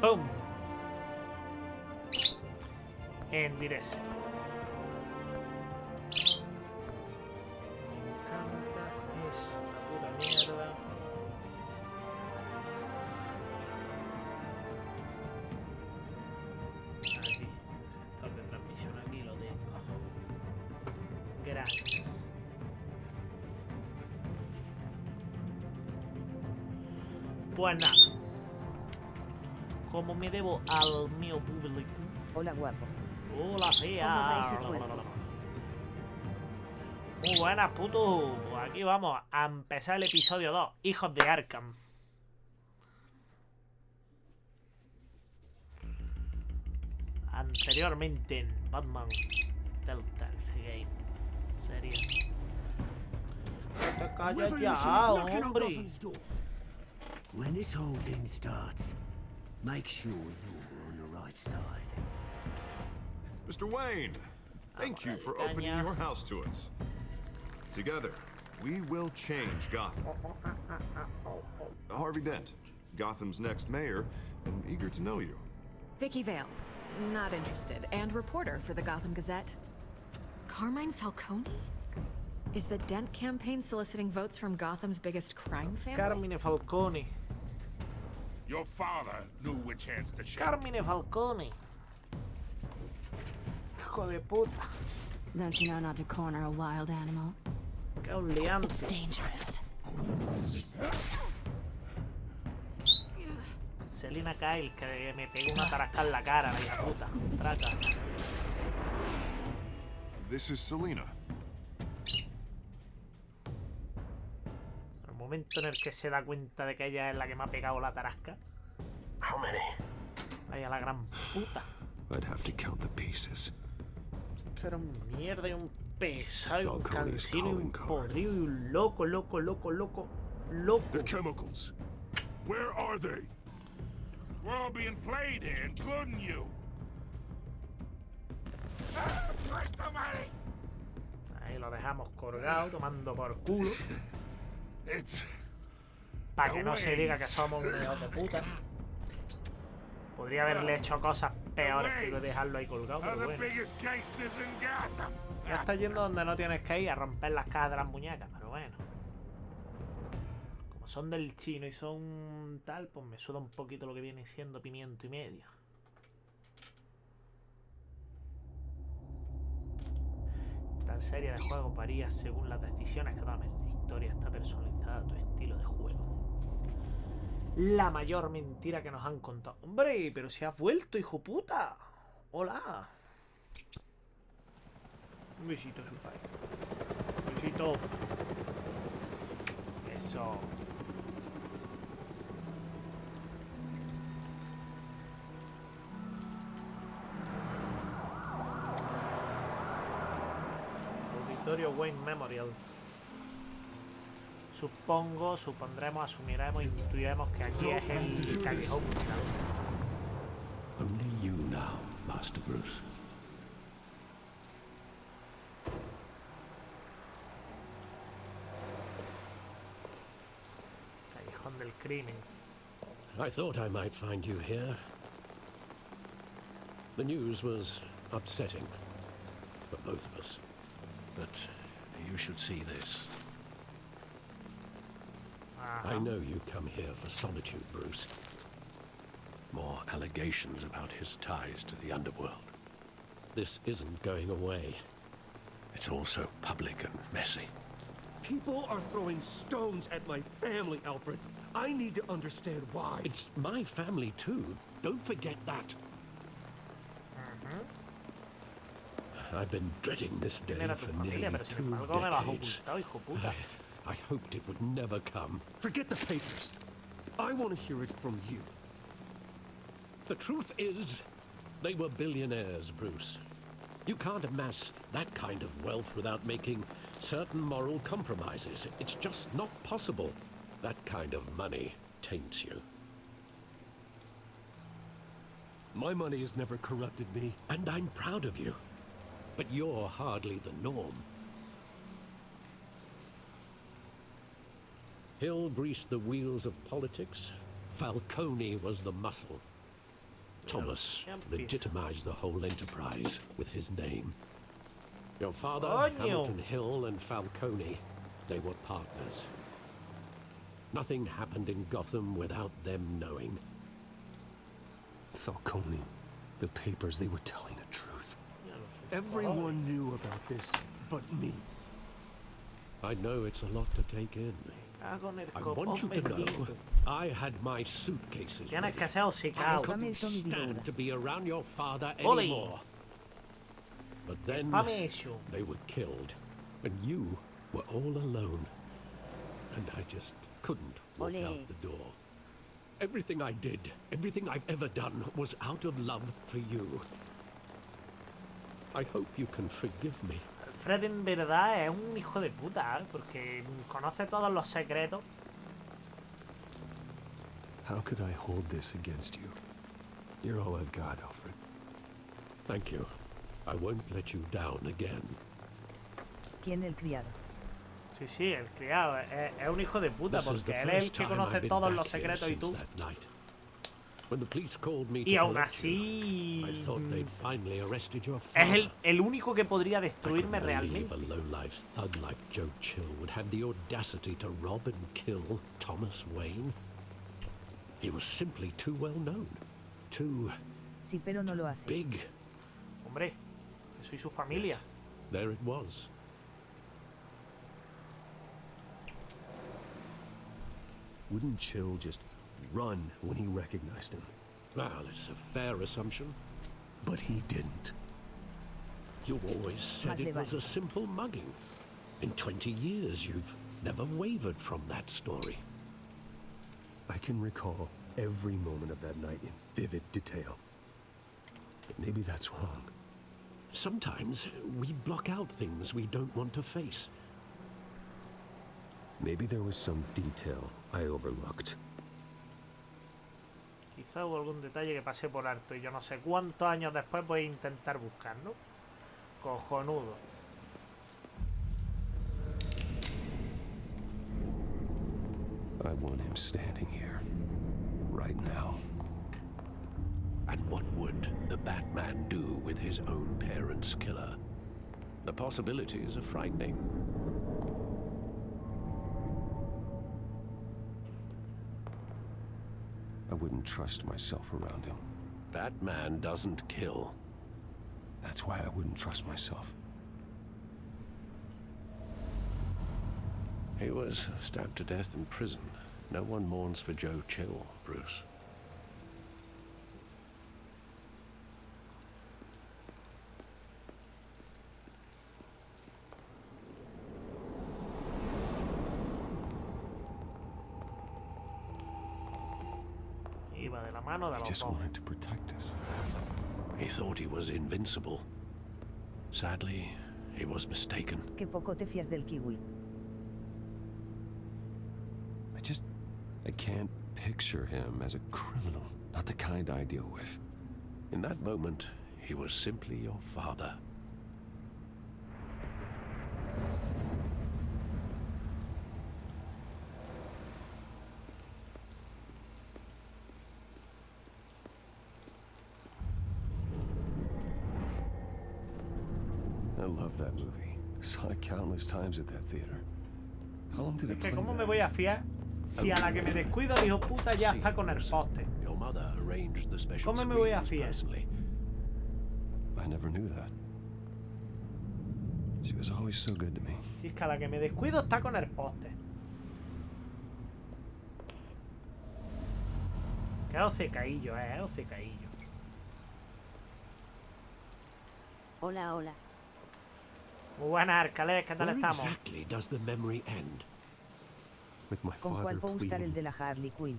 ¡Pum! En directo. Me encanta esta puta mierda. Aquí, gestor de transmisión, aquí lo tengo. Gracias. Pues nada. Como me debo al mío público. Hola, guapo. Hola, fea. Muy buenas, puto. Pues aquí vamos a empezar el episodio 2. Hijos de Arkham. Anteriormente en Batman Telltale's Game. Serie. Te callas ya, hombre. When this whole thing starts, make sure you're on the right side. Mr. Wayne, thank you for opening your house to us. Together, we will change Gotham. Harvey Dent, Gotham's next mayor, and eager to know you. Vicky Vale, not interested, and reporter for the Gotham Gazette. Carmine Falcone? Is the Dent campaign soliciting votes from Gotham's biggest crime family? Carmine Falcone. Your father knew which hands to shake. Carmine Falcone. Hijo de puta. Don't you know not to corner a wild animal? Qué oleante. It's dangerous. Selina Kyle, que me pegó una tarasca en la cara, la hija puta. Traca. This is Selina. El momento en el que se da cuenta de que ella es la que me ha pegado la tarasca. How many? Vaya la gran puta. I'd have to count the pieces. Que era un mierda y un pesado y un Falcone is cansino y un calling card. podrido y un loco. The chemicals. Where are they? We're all being played here, including you. Ahí lo dejamos colgado, tomando por culo. It's Para que no se diga que somos unos hijos de puta. Podría haberle hecho cosas peores que dejarlo ahí colgado, pero the bueno. biggest gangsters in Gotham. Ya está yendo donde no tienes que ir, a romper las caras de las muñecas, pero bueno. Como son del chino y son tal, pues me suda un poquito lo que viene siendo pimiento y medio. Esta serie de juegos varía según las decisiones que tomes. La historia está personalizada a tu estilo de juego. La mayor mentira que nos han contado. Hombre, pero si has vuelto, hijo puta. Hola. Un besito, su padre. Un besito. Eso. Auditorio Wayne Memorial. Supondremos, asumiremos, intuiremos que aquí es el callejón. Only you now, Master Bruce. Callejón del crimen. I thought I might find you here. The news was upsetting for both of us. But you should see this. I know you come here for solitude, Bruce. More allegations about his ties to the underworld. This isn't going away. It's all so public and messy. People are throwing stones at my family, Alfred. I need to understand why. It's my family too. Don't forget that. I've been dreading this day Era tu for familia, nearly pero sin 2 embargo me lo has decades. ocultado, hijo puta. I hoped it would never come. Forget the papers. I want to hear it from you. The truth is, they were billionaires, Bruce. You can't amass that kind of wealth without making certain moral compromises. It's just not possible. That kind of money taints you. My money has never corrupted me. And I'm proud of you. But you're hardly the norm. Hill greased the wheels of politics. Falcone was the muscle. Thomas Ya empieza. legitimized the whole enterprise with his name. Your father, Coño. Hamilton Hill, and Falcone, they were partners. Nothing happened in Gotham without them knowing. Falcone, the papers, they were telling the truth. Ya lo sé. Everyone knew about this but me. I know it's a lot to take in. Ah, con el I copón want you to know, bendito. I had my suitcases Tienes ready. que ser I hocicao. couldn't stand to be around your father Ole. anymore. But then Pame eso. they were killed, and you were all alone. And I just couldn't walk Ole. out the door. Everything I did, everything I've ever done, was out of love for you. I hope you can forgive me. Fred en verdad es un hijo de puta, ¿eh? Porque conoce todos los secretos. How could I hold this against you? You're all I've got, Alfred. Thank you. I won't let you down again. ¿Quién el criado? Sí, sí, el criado es un hijo de puta This is the porque él es el first que time conoce I've been todos los back here secretos y tú. since that night. When the police called me Y to aún collect you, así I thought they'd finally arrested your es father. el único que podría I destruirme couldn't believe realmente. a low-life thug like Joe Chill would have the audacity to rob and kill Thomas Wayne. He was simply too well known, too Sí, pero no lo hace. big. Hombre, que soy su familia. There it was. Wouldn't Chill just run when he recognized him? Well, it's a fair assumption. But he didn't. You always said Más it le was vale. a simple mugging. In 20 years, you've never wavered from that story. I can recall every moment of that night in vivid detail. But maybe that's wrong. Sometimes we block out things we don't want to face. Maybe there was some detail I overlooked. Quizá hubo algún detalle que pasé por alto y yo no sé cuántos años después voy a intentar buscarlo. Cojonudo. I want him standing here, right now. And what would the Batman do with his own parents' killer? The possibilities are frightening. I wouldn't trust myself around him. Batman doesn't kill. That's why I wouldn't trust myself. He was stabbed to death in prison. No one mourns for Joe Chill, Bruce. Iba de la mano de He los just dos. wanted to protect us. He thought he was invincible. Sadly, he was mistaken. Qué poco te fías del kiwi. I can't picture him as a criminal. Not the kind I deal with. In that moment, he was simply your father. I love that movie. Saw it countless times at that theater. How long did Es it que play ¿cómo me there? voy a fiar si a la que me descuido el hijo puta ya está con el poste? Your mother arranged the special ¿Cómo me voy a screenings fiar? personally. I never knew that. She was always so good to me. Si es que a la que me descuido está con el poste. Qué hocicaillo, hocicaillo. Hola, hola. Muy buenas, Arcales, ¿qué tal Where estamos? exactly does the memory end? With my ¿Con father cuál póster el pleading, de la Harley Quinn?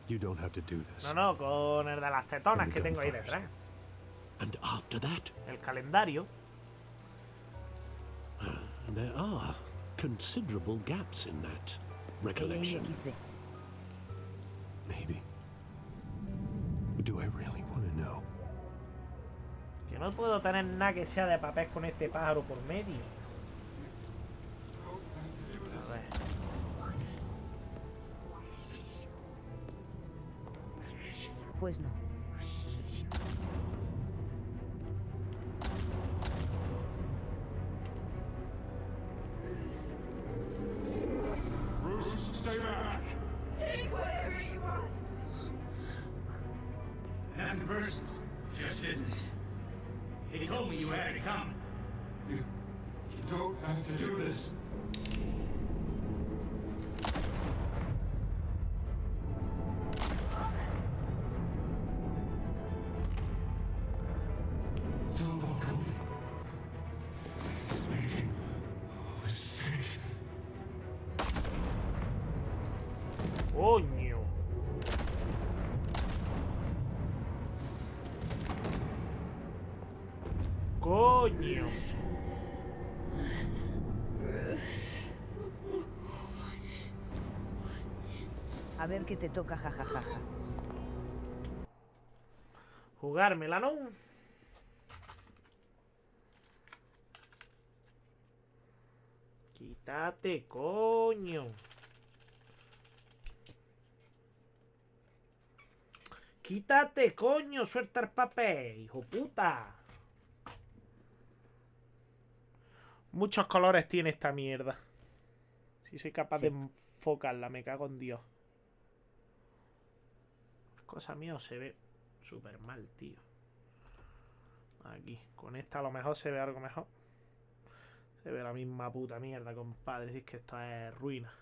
you don't have to do this. No, no, con el de las tetonas And que the tengo ahí gunfires. detrás. And after that, El calendario. there are considerable gaps in that recollection. LXD. Maybe. But do I really want to know? Que no puedo tener nada que sea de papel con este pájaro por medio. A ver. Pues no. you had it coming. You don't have to do this. Don't walk away. Please make a mistake. Coño. Coño. A ver qué te toca, jajajaja. Jugármela, ¿no? Quítate, coño. Quítate, coño. Suelta el papel, hijo puta. Muchos colores tiene esta mierda. Si soy capaz de enfocarla, me cago en Dios. Cosa mía se ve súper mal, tío. Aquí, con esta a lo mejor se ve algo mejor. Se ve la misma puta mierda, compadre. Si es que esto es ruina.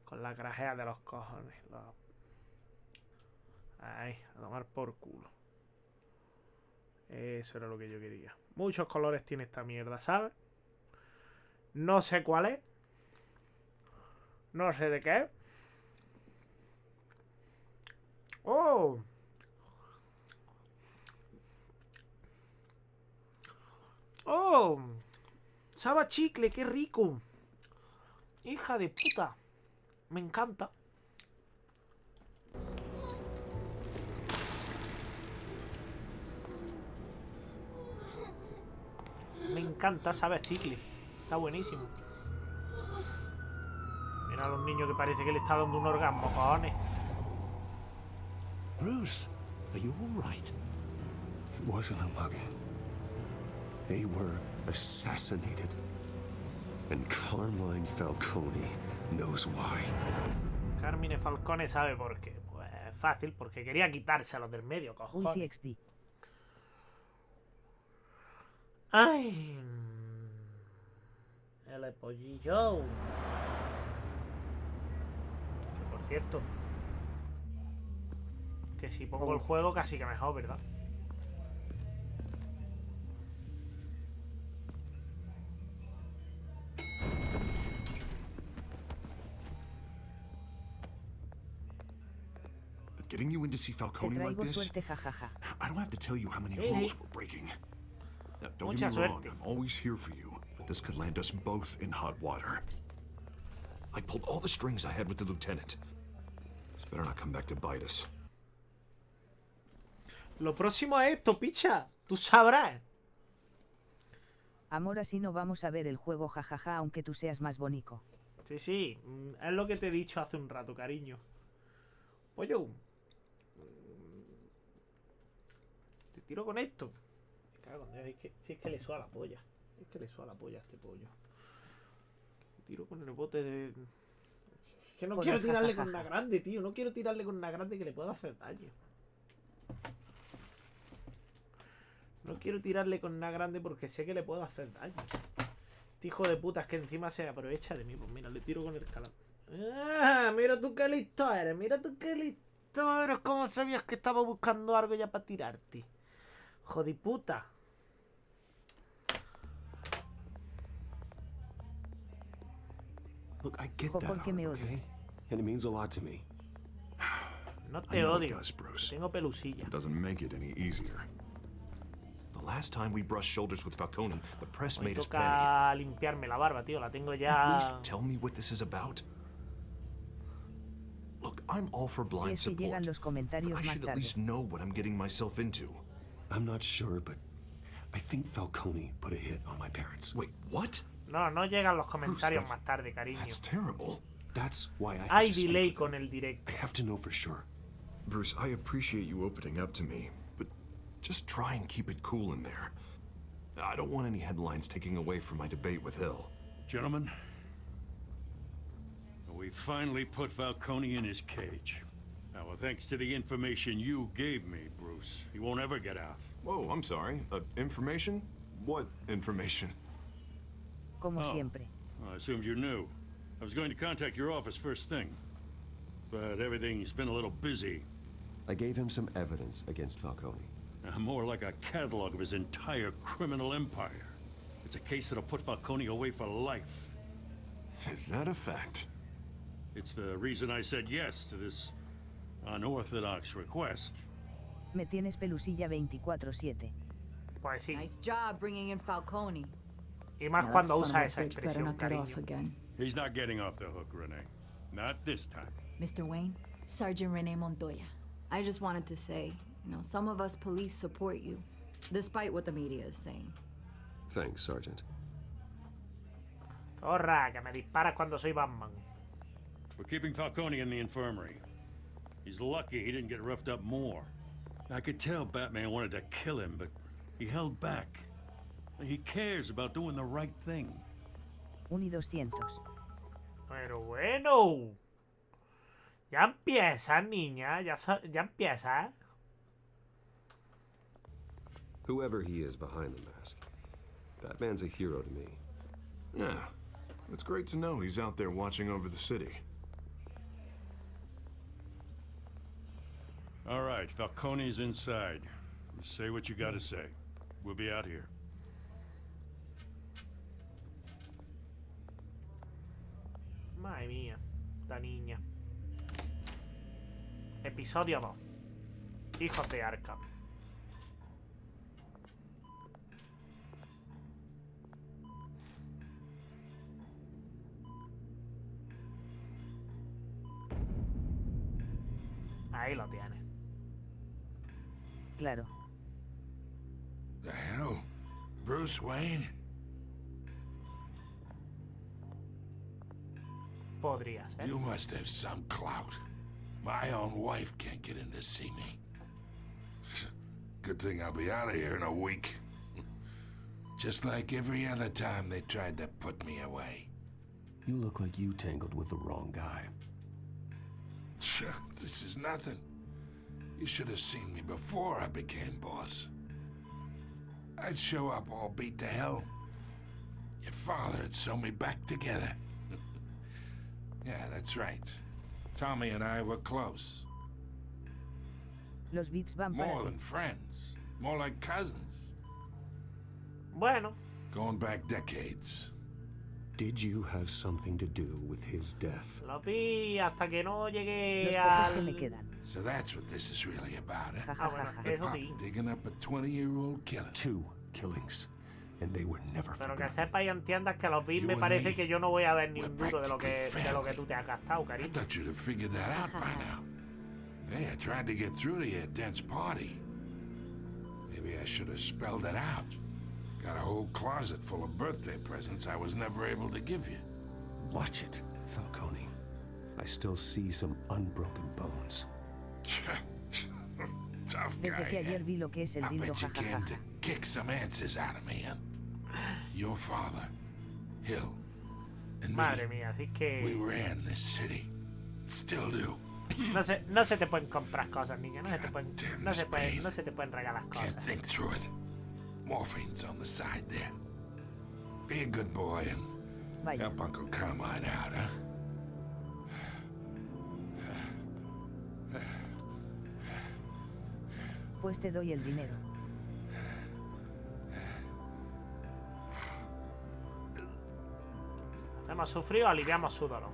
Con la crajea de los cojones. Ahí, a tomar por culo. Eso era lo que yo quería. Muchos colores tiene esta mierda, ¿sabes? No sé cuál es. No sé de qué es. ¡Oh! ¡Oh! Sabe a chicle, qué rico. Hija de puta. Me encanta. Me encanta, sabe a chicle. Está buenísimo. Mira a los niños que parece que le está dando un orgasmo, cojones. Bruce, are you all right? It wasn't a mugging. They were assassinated. And Carmine Falcone knows why. Carmine Falcone sabe por qué. Pues fácil, porque quería quitárselos del medio, cojones. Uy, CXD. Ay. El pollillo. Que por cierto. Que si pongo el juego casi que mejor, ¿verdad? But getting you in to see Te Falcone like traigo this, suerte, jajaja. I don't have to tell you how many Hey. rules we're breaking. Now, don't Mucha get me wrong, suerte. I'm always here for you, but this could land us both in hot water. I pulled all the strings I had with the lieutenant. This better not come back to bite us. Lo próximo es esto, picha. Tú sabrás. Amor, así no vamos a ver el juego, jajaja, aunque tú seas más bonito. Sí, sí. Es lo que te he dicho hace un rato, cariño. Pollo. Te tiro con esto. Me cago en Dios, si es que le suena la polla. Es que le suena la polla a este pollo. Te tiro con el bote de... Es que no Con quiero las tirarle jajaja. con una grande, tío. No quiero tirarle con una grande que le pueda hacer daño. No quiero tirarle con una grande porque sé que le puedo hacer daño. Este hijo de puta es que encima se aprovecha de mí. Pues mira, le tiro con el calamar. ¡Ah! Mira tú qué listo eres. Mira tú qué listo eres. ¿Cómo sabías que estaba buscando algo ya para tirarte? Jodiputa. Look, I get Jo, that, ¿por qué me okay? odias? And it means a lot to me. No I te know it odio. does, Bruce. Tengo pelusilla. It doesn't make it any easier. The last time we brushed shoulders with Falcone, the press Hoy made us beg. toca limpiarme la barba, tío. La tengo At ya... least tell me what this is about. Look, I'm all for Si blind es que support. llegan los But comentarios I más should at tarde. least know what I'm getting myself into. I'm not sure, but I think Falcone put a hit on my parents. Wait, what? No, no llegan los comentarios that's- más tarde, cariño. That's terrible. That's why I had Hay to speak delay with con him. el directo. I have to know for sure. Bruce, I appreciate you opening up to me, but just try and keep it cool in there. I don't want any headlines taking away from my debate with Hill. Gentlemen, we finally put Falcone in his cage. Well, thanks to the information you gave me, Bruce, he won't ever get out. Whoa, I'm sorry. Information? What information? Como Oh. siempre. Well, I assumed you knew. I was going to contact your office first thing, but everything's been a little busy. I gave him some evidence against Falcone. More like a catalog of his entire criminal empire. It's a case that'll put Falcone away for life. Is that a fact? It's the reason I said yes to this unorthodox request. Me tienes pelusilla 24/7. Pues sí. Nice job bringing in Falcone. Y más Now cuando that son usa of a esa bitch better expresión, not get off cariño. again. He's not getting off the hook, Renee. Not this time. Mr. Wayne, Sergeant Rene Montoya. I just wanted to say, some of us police support you, despite what the media is saying. Thanks, Sergeant. Zorra, que me disparas cuando soy Batman. We're keeping Falcone in the infirmary. He's lucky he didn't get roughed up more. I could tell Batman wanted to kill him, but he held back. He cares about doing the right thing. 1 y 200. Pero bueno. Ya empieza, niña. Ya empieza. Whoever he is behind the mask, Batman's a hero to me. Yeah. It's great to know he's out there watching over the city. All right, Falcone's inside. You say what you gotta say. We'll be out here. Madre mía, esta niña. Episodio 2. Hijos de Arkham. Ahí lo tiene. Claro. The hell? Bruce Wayne? Podría ser. You must have some clout. My own wife can't get in to see me. Good thing I'll be out of here in a week. Just like every other time they tried to put me away. You look like you tangled with the wrong guy. This is nothing. You should have seen me before I became boss. I'd show up all beat to hell. Your father would sew me back together. Yeah, that's right. Tommy and I were close. Los beats van para More ti. than friends. More like cousins. Bueno. Going back decades. Did you have something to do with his death? Lo vi hasta que no llegué Los pocos que me al... quedan. So that's what this is really about, eh? Ja, Ah, ja, bueno, ja, ja. eso Pop sí. digging up a 20-year-old killer. 2 killings, and they were never Pero que forgotten. sepas y entiendas que los bits You me and parece me, que yo no voy a ver ni we're un duro de lo practically que tú te has gastado, I cariño. thought you'd have figured that out by now. Hey, I tried to get through to your dense party. Maybe I should have spelled it out. Got a whole closet full of birthday presents I was never able to give you. Watch it, Falcone. I still see some unbroken bones. Tough Desde guy. que eh? ayer vi lo que es el I dildo bet you came to jajajaja. kick some answers out of me, huh? Your father, Hill, and Madre me, mía, así we que... ran this city. Still do. No se te pueden comprar cosas, niña. No se te pueden, Goddamn no this se pueden, pain. no se te pueden regalar Can't cosas. think through it. Morphine's on the side there. Be a good boy and Vaya. help Uncle Carmine out, huh? Pues te doy el dinero. Hemos sufrido, aliviamos su dolor.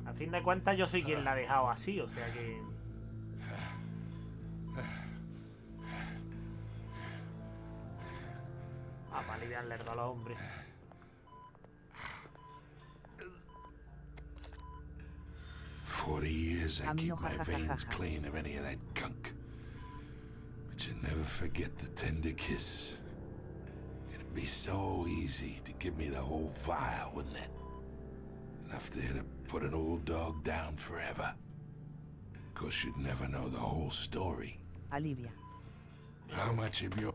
A fin de cuentas yo soy quien la ha dejado así, o sea que... Ah, para aliviarle el dolor, hombre. Years I A mí keep no, my jajajaja. veins clean of any of that gunk. But you never forget the tender kiss. It'd be so easy to give me the whole vial, wouldn't it? Enough there to put an old dog down forever. Of course, you'd never know the whole story. Alivia. How much of your...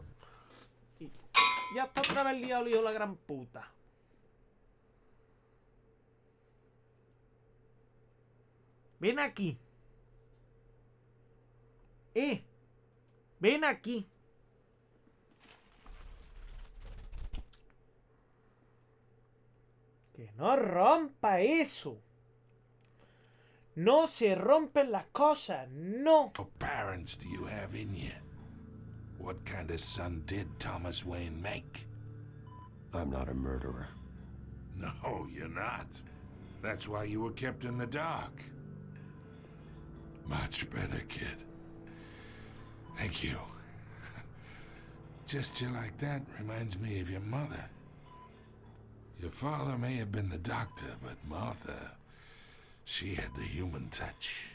Ya está otra vez liado, hijo de la gran puta. Ven aquí. Ven aquí. Que no rompa eso. No se rompen las cosas. No. What parents do you have in you? What kind of son did Thomas Wayne make? I'm not a murderer. No, you're not. That's why you were kept in the dark. Much better, kid. Thank you. Gesture like that reminds me of your mother. Your father may have been the doctor, but Martha, she had the human touch.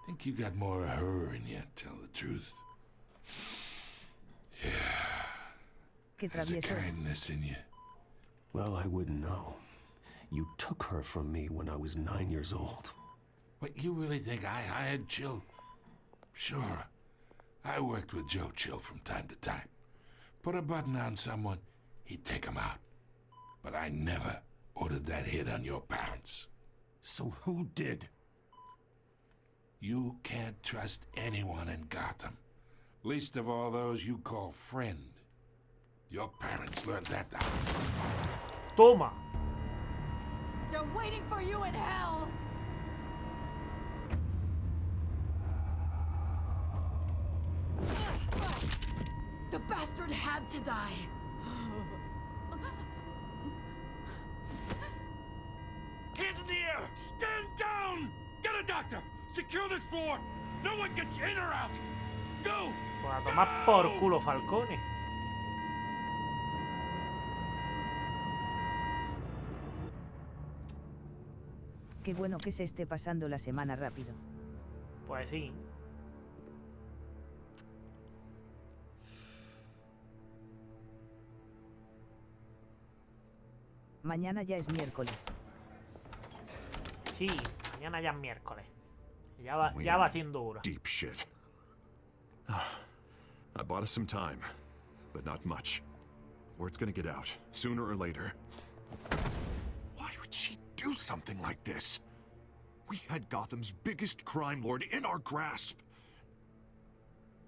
Think you got more of her in you, tell the truth. Yeah. There's a kindness in you. Well, I wouldn't know. You took her from me when I was 9 years old. What, you really think I hired Chill? Sure. I worked with Joe Chill from time to time. Put a button on someone, he'd take him out. But I never ordered that hit on your parents. So who did? You can't trust anyone in Gotham. Least of all those you call friend. Your parents learned that out. Toma. They're waiting for you in hell! The bastard had to die. Hands in the air! Stand down! Get a doctor! Secure this floor! No one gets in or out! Go! Pues a tomar por culo, Falcone. Qué bueno que se esté pasando la semana rápido. Pues sí. Mañana ya es miércoles. Sí, mañana ya es miércoles. Ya va haciendo hora. Deep shit. I bought us some time, but not much. Word's gonna get out, sooner or later. Why would she do something like this? We had Gotham's biggest crime lord in our grasp.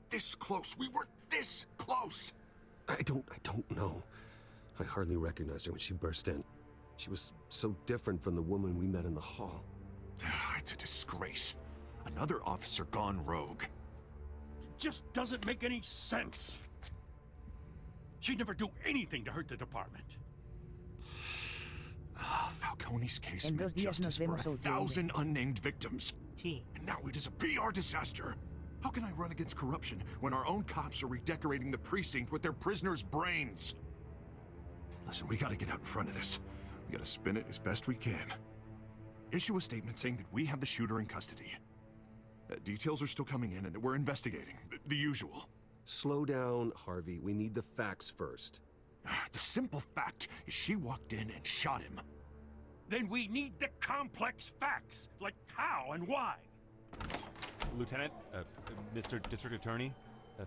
This close. We were this close. I don't know. I hardly recognized her when she burst in. She was so different from the woman we met in the hall. It's a disgrace. Another officer gone rogue. It just doesn't make any sense. She'd never do anything to hurt the department. Falcone's case En meant 2 días nos justice for vemos, 1,000 unnamed victims. Sí. And now it is a PR disaster. How can I run against corruption when our own cops are redecorating the precinct with their prisoners' brains? Listen, we gotta get out in front of this. We gotta spin it as best we can. Issue a statement saying that we have the shooter in custody. Details are still coming in and that we're investigating. The usual. Slow down, Harvey. We need the facts first. The simple fact is she walked in and shot him. Then we need the complex facts, like how and why. Lieutenant, Mr. District Attorney,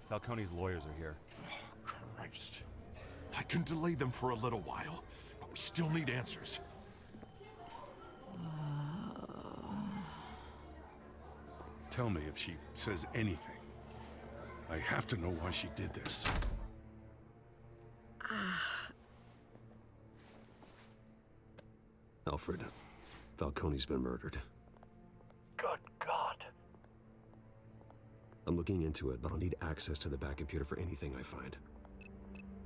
Falcone's lawyers are here. Oh, Christ. I can delay them for a little while, but we still need answers. Tell me if she says anything. I have to know why she did this. Alfred, Falcone's been murdered. Good God. I'm looking into it, but I'll need access to the back computer for anything I find.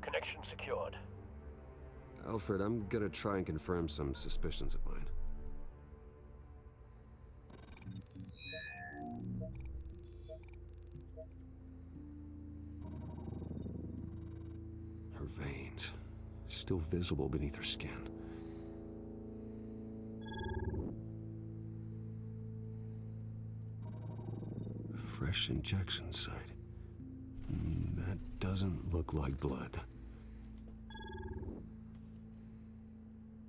Connection secured. Alfred, I'm gonna try and confirm some suspicions of mine. Her veins, still visible beneath her skin. Fresh injection site. That doesn't look like blood.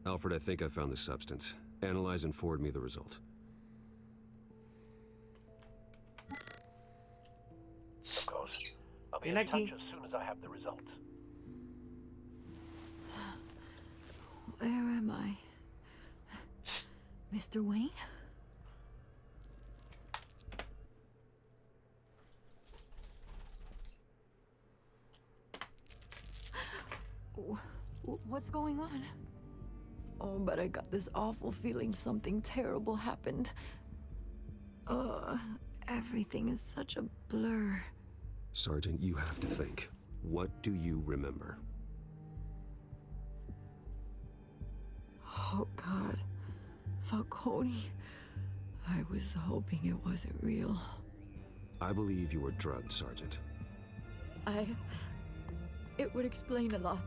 Alfred, I think I found the substance. Analyze and forward me the result. Of course. I'll be in touch as soon as I have the results. Where am I? Mr. Wayne? What's going on? Oh, but I got this awful feeling something terrible happened. Everything is such a blur. Sergeant, you have to think. What do you remember? Oh, God. Falcone. I was hoping it wasn't real. I believe you were drugged, Sergeant. It would explain a lot.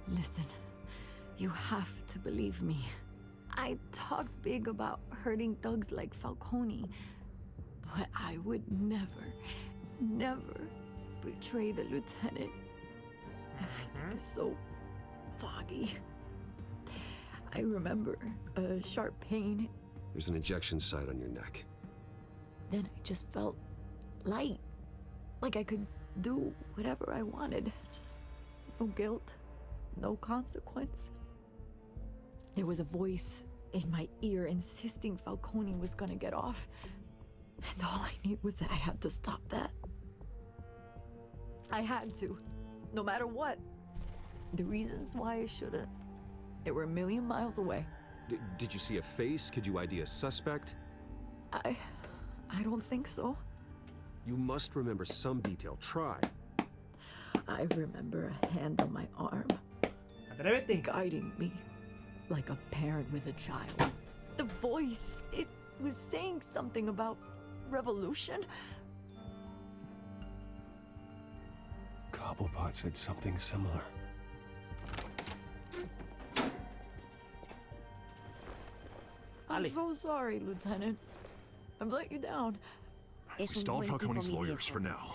Listen, you have to believe me. I talked big about hurting thugs like Falcone, but I would never betray the lieutenant. Everything is so foggy. I remember a sharp pain. There's an injection site on your neck. Then I just felt light. Like I could do whatever I wanted. No guilt, no consequence. There was a voice in my ear insisting Falcone was gonna get off. And all I knew was that I had to stop that. I had to, no matter what. The reasons why I should've, they were a million miles away. Did you see a face? Could you ID a suspect? I don't think so. You must remember some detail. Try. I remember a hand on my arm, Atrévete. guiding me like a parent with a child. The voice, it was saying something about revolution. Cobblepot said something similar. I'm Ale. so sorry, Lieutenant. I've let you down. We stalled Falcone's lawyers for now,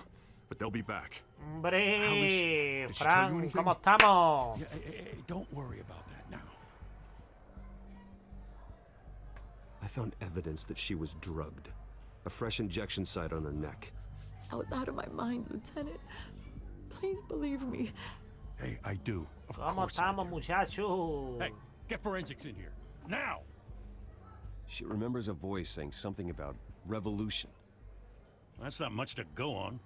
but they'll be back. Hombre, Did she tell you Frank, anything? ¿cómo estamos? Hey, don't worry about that now. I found evidence that she was drugged. A fresh injection site on her neck. I was out of my mind, Lieutenant. Please believe me. Hey, I do. Of ¿Cómo course I estamos, do. muchachos? Hey, get forensics in here. Now! She remembers a voice saying something about revolution. That's not much to go on.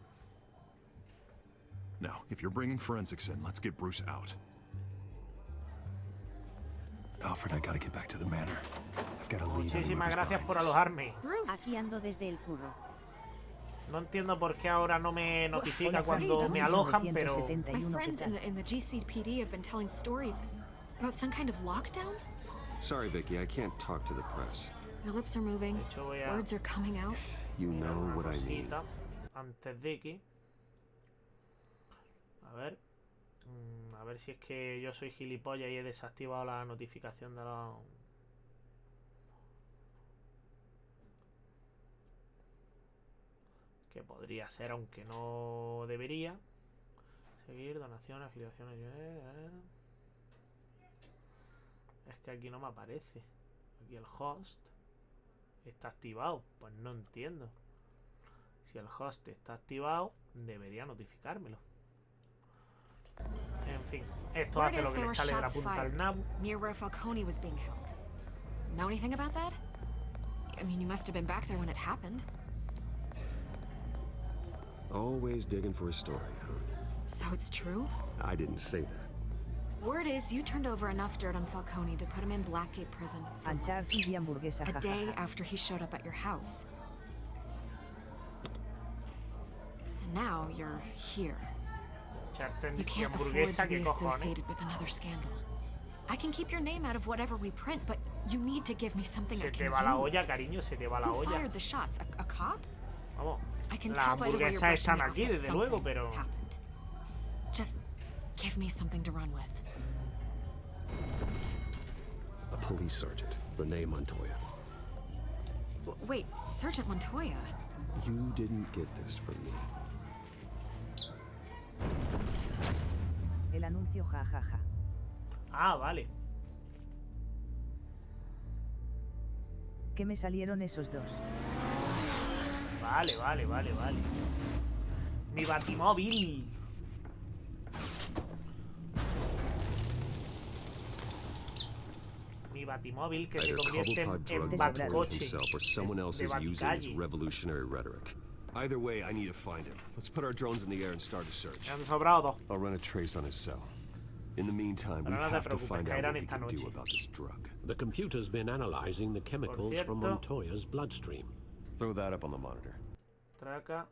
Now, if you're bringing forensics in, let's get Bruce out. Alfred, I gotta get back to the manor. I've gotta leave. Muchísimas gracias por alojarme. Bruce! Aquí ando desde el curro. No entiendo por qué ahora no me notifica Hola, cuando Juanito. me alojan, pero... 971, My friends ¿qué tal? in the GCPD have been telling stories about some kind of lockdown. Sorry, Vicky, I can't talk to the press. Your lips are moving. De hecho, voy a Words are coming out. You mirar know una what I mean. cosita antes de que... A ver si es que yo soy gilipollas y he desactivado la notificación de los... Que podría ser, aunque no debería. Seguir, donaciones, afiliaciones... Es que aquí no me aparece. Aquí el host está activado. Pues no entiendo. Si el host está activado, debería notificármelo. En fin, esto Word hace is lo que there le were sale de la shots punta al fired nabo. near where Falcone was being held. Know anything about that? I mean, you must have been back there when it happened. Always digging for a story, huh? So it's true? I didn't say that. Word is you turned over enough dirt on Falcone to put him in Blackgate prison for Anchar y hamburguesa, a day jajaja. after he showed up at your house. And now you're here. Echarte You y can't afford hamburguesa, to be ¿qué cojones? associated with another scandal. I can keep your name out of whatever we print, but you need to give me something I Se te can va la use. olla, cariño, se te va la Who olla. fired the shots? A cop? Vamos, I can las tell by the way you're hamburguesas brushing están me off aquí, that desde luego, something pero... happened. Just give me something to run with. A police sergeant, Renee Montoya. Wait, Sergeant Montoya? You didn't get this from me. El anuncio, jajaja. Ah, vale. ¿Qué me salieron esos dos? Vale. Mi batimóvil. Mi batimóvil que se Either convierte Cobblepot en drugged Batcoche. Montoya himself or someone else de is using his Baticalle. revolutionary rhetoric. Either way, I need to find him. Let's put our drones in the air and start a search. Me han sobrado dos. I'll run a trace on his cell. In the meantime, we Pero no te have to preocupes, find out caerán what we esta can do noche. about this drug. The computer's been analyzing the chemicals from cierto- Montoya's bloodstream. Throw that up on the monitor. Traca.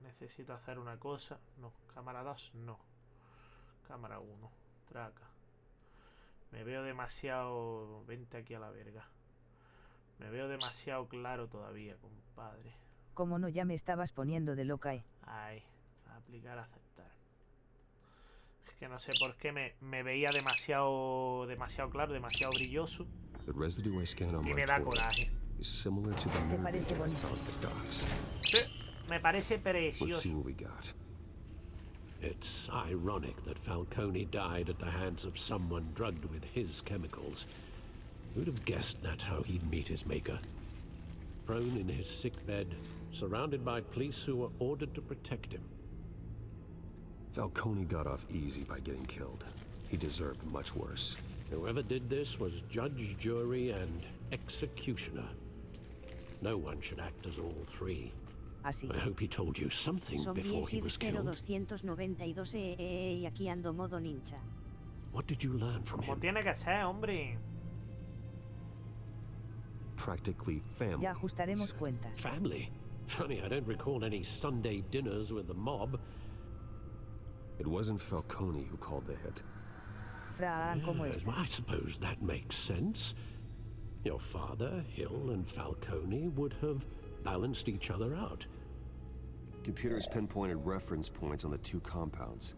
Necesito hacer una cosa. No, cámara 2, no. Cámara 1. Traca. Me veo demasiado... Vente aquí a la verga. Me veo demasiado claro todavía, compadre. Como no, ya me estabas poniendo de loca, Ahí. Aplicar, aceptar. Es que no sé por qué me veía demasiado claro, demasiado brilloso. The residue I scan on Y my me da toy coraje. is similar to the ¿Te mirror parece data bonito? on the docks. Sí, me parece Let's see precioso. what we got. It's ironic that Falcone died at the hands of someone drugged with his chemicals. Who'd have guessed that's how he'd meet his maker? Prone in his sickbed, surrounded by police who were ordered to protect him. Falcone got off easy by getting killed. He deserved much worse. Whoever did this was judge, jury, and executioner. No one should act as all three. Así. I hope he told you something before he was killed. 0292 y aquí ando modo ninja. What did you learn from Como him? tiene que ser, hombre. Practically family. Ya ajustaremos cuentas. Family? Funny, I don't recall any Sunday dinners with the mob. It wasn't Falcone who called the hit. Fran, ¿cómo Yes, estás? well, I suppose that makes sense. Your father, Hill, and Falcone would have balanced each other out. Computers pinpointed reference points on the two compounds.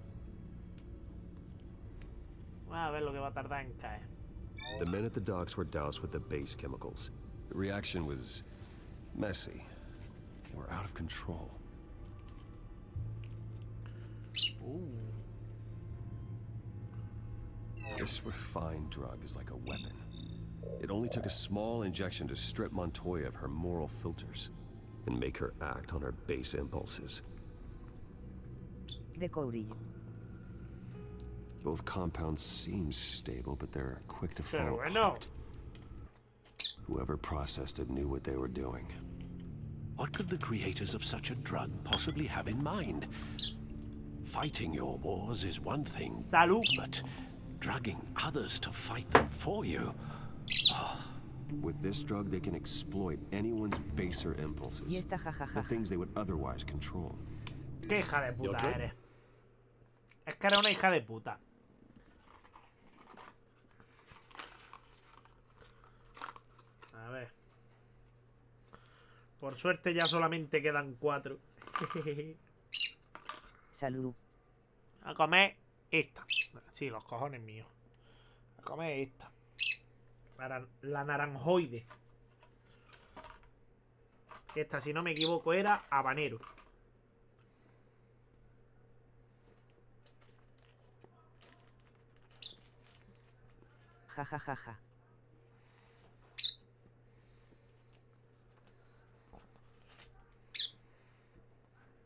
A ver lo que va a tardar en caer. The men at the docks were doused with the base chemicals. The reaction was messy. They were out of control. This refined drug is like a weapon. It only took a small injection to strip Montoya of her moral filters and make her act on her base impulses. De cobrillo. Both compounds seem stable, but they're quick to fall Pero bueno. apart. Whoever processed it knew what they were doing. What could the creators of such a drug possibly have in mind? Fighting your wars is one thing, Salud. but drugging others to fight them for you? With this drug, they can exploit anyone's baser Y impulses. esta The jajaja. things they would otherwise control. Qué hija de puta ¿Y otro? eres. Es que eres una hija de puta. A ver. Por suerte ya solamente quedan 4. Salud. A comer esta. Sí, los cojones míos. A comer esta. La naranjoide. Esta, si no me equivoco, era habanero. Jajajaja.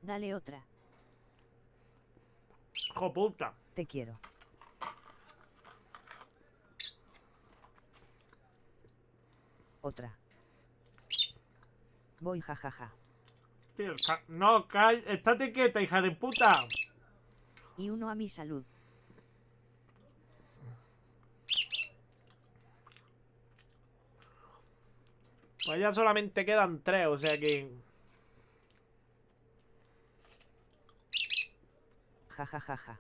Dale otra. ¡Hijo puta! Te quiero. Otra. Voy jajaja. Tío, no, estate quieta, hija de puta. Y uno a mi salud. Pues ya solamente quedan 3, o sea que... Jajajaja.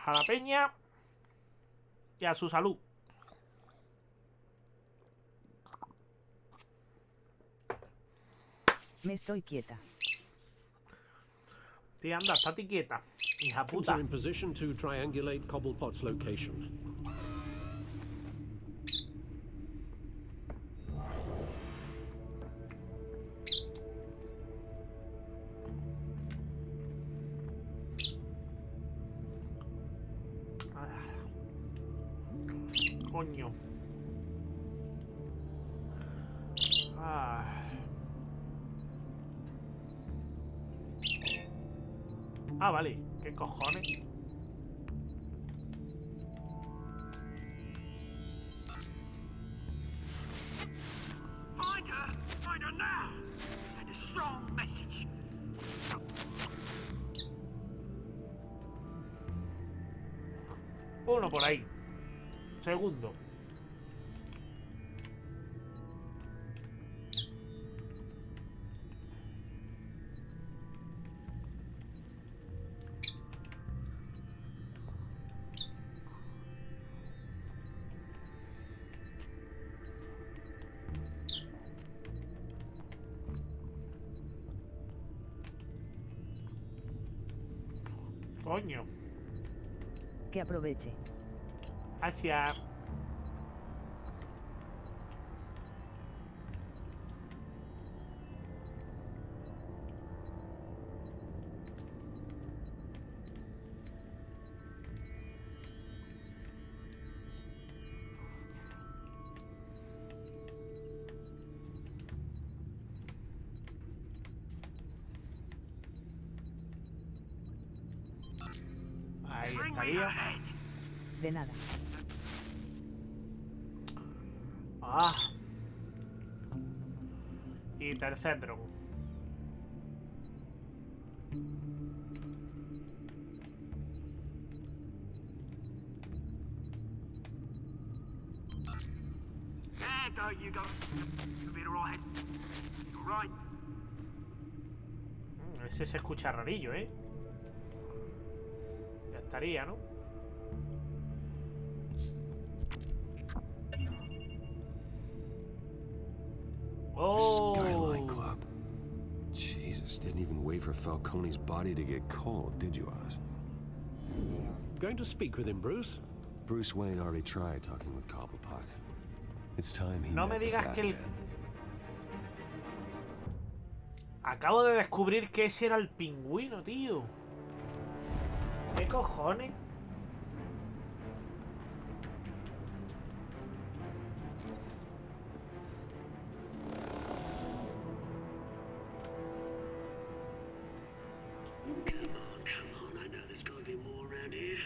A la peña y a su salud. Me estoy quieta. Sí, anda, estate quieta, hija puta. Are in position to triangulate Cobblepot's location. Coño. Vale. ¿Qué cojones? Find her now! uno por ahí. Segundo. Coño. Que aproveche. Hacia... Ahí estaría. De nada. Ah. Y tercer dron. Ese se escucha rarillo, ¿eh? Ya estaría, ¿no? Oh. Skyline Club. Jesus, didn't even wait for Falcone's body to get cold, did you, Oz? Going to speak with him, Bruce? Bruce Wayne already tried talking with Cobblepot. It's time he No me met the digas que el... Batman. Acabo de descubrir que ese era el pingüino, tío. ¿Qué cojones? Come on, I know there's gotta be more around here.